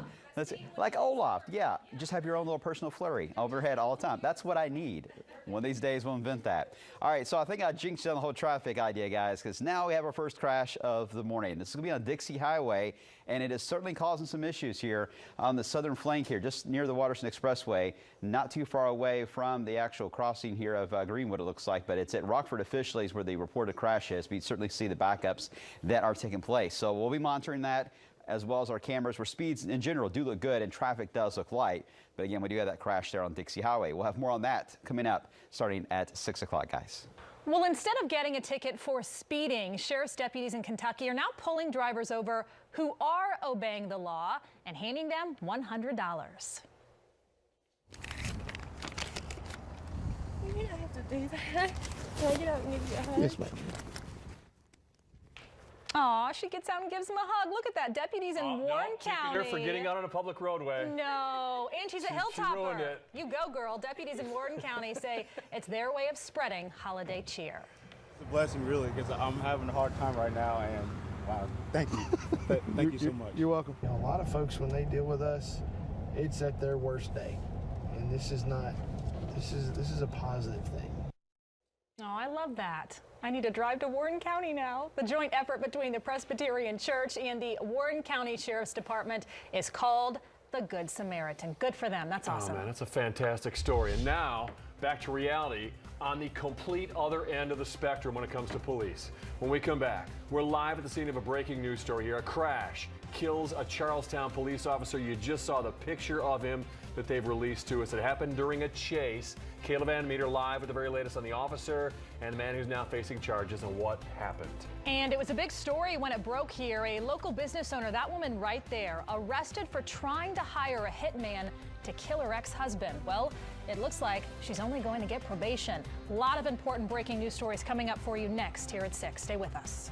Like Olaf, yeah, just have your own little personal flurry overhead all the time. That's what I need. One of these days we'll invent that. All right, so I think I jinxed on the whole traffic idea, guys, because now we have our first crash of the morning. This is going to be on Dixie Highway, and it is certainly causing some issues here on the southern flank here, just near the Waterston Expressway, not too far away from the actual crossing here of Greenwood, it looks like, but it's at Rockford officially is where the reported crash is. We certainly see the backups that are taking place. So we'll be monitoring that, as well as our cameras, where speeds in general do look good and traffic does look light. But again, we do have that crash there on Dixie Highway. We'll have more on that coming up starting at 6 o'clock, guys. Well, instead of getting a ticket for speeding, sheriff's deputies in Kentucky are now pulling drivers over who are obeying the law and handing them $100. You don't have to do that. Can I get out and give you a hug? Yes, ma'am. Aw, she gets out and gives him a hug. Look at that. Deputies in Warren County. They're for getting out on a public roadway. No, and she's a She hilltopper. ruined it. You go, girl. Deputies in Warren County say it's their way of spreading holiday cheer. It's a blessing, really, because I'm having a hard time right now, and wow, thank you. Thank you so much. You're welcome. You know, a lot of folks, when they deal with us, it's at their worst day, and this is not. This is a positive thing. Oh, I love that. I need to drive to Warren County now. The joint effort between the Presbyterian Church and the Warren County Sheriff's Department is called the Good Samaritan. Good for them. That's awesome. Oh, man, that's a fantastic story. And now, back to reality on the complete other end of the spectrum when it comes to police. When we come back, we're live at the scene of a breaking news story here. A crash kills a Charlestown police officer. You just saw the picture of him that they've released to us. It happened during a chase. Kayla Van Meter live with the very latest on the officer and the man who's now facing charges and what happened. And it was a big story when it broke here. A local business owner, that woman right there, arrested for trying to hire a hitman to kill her ex-husband. Well, it looks like she's only going to get probation. A lot of important breaking news stories coming up for you next here at 6. Stay with us.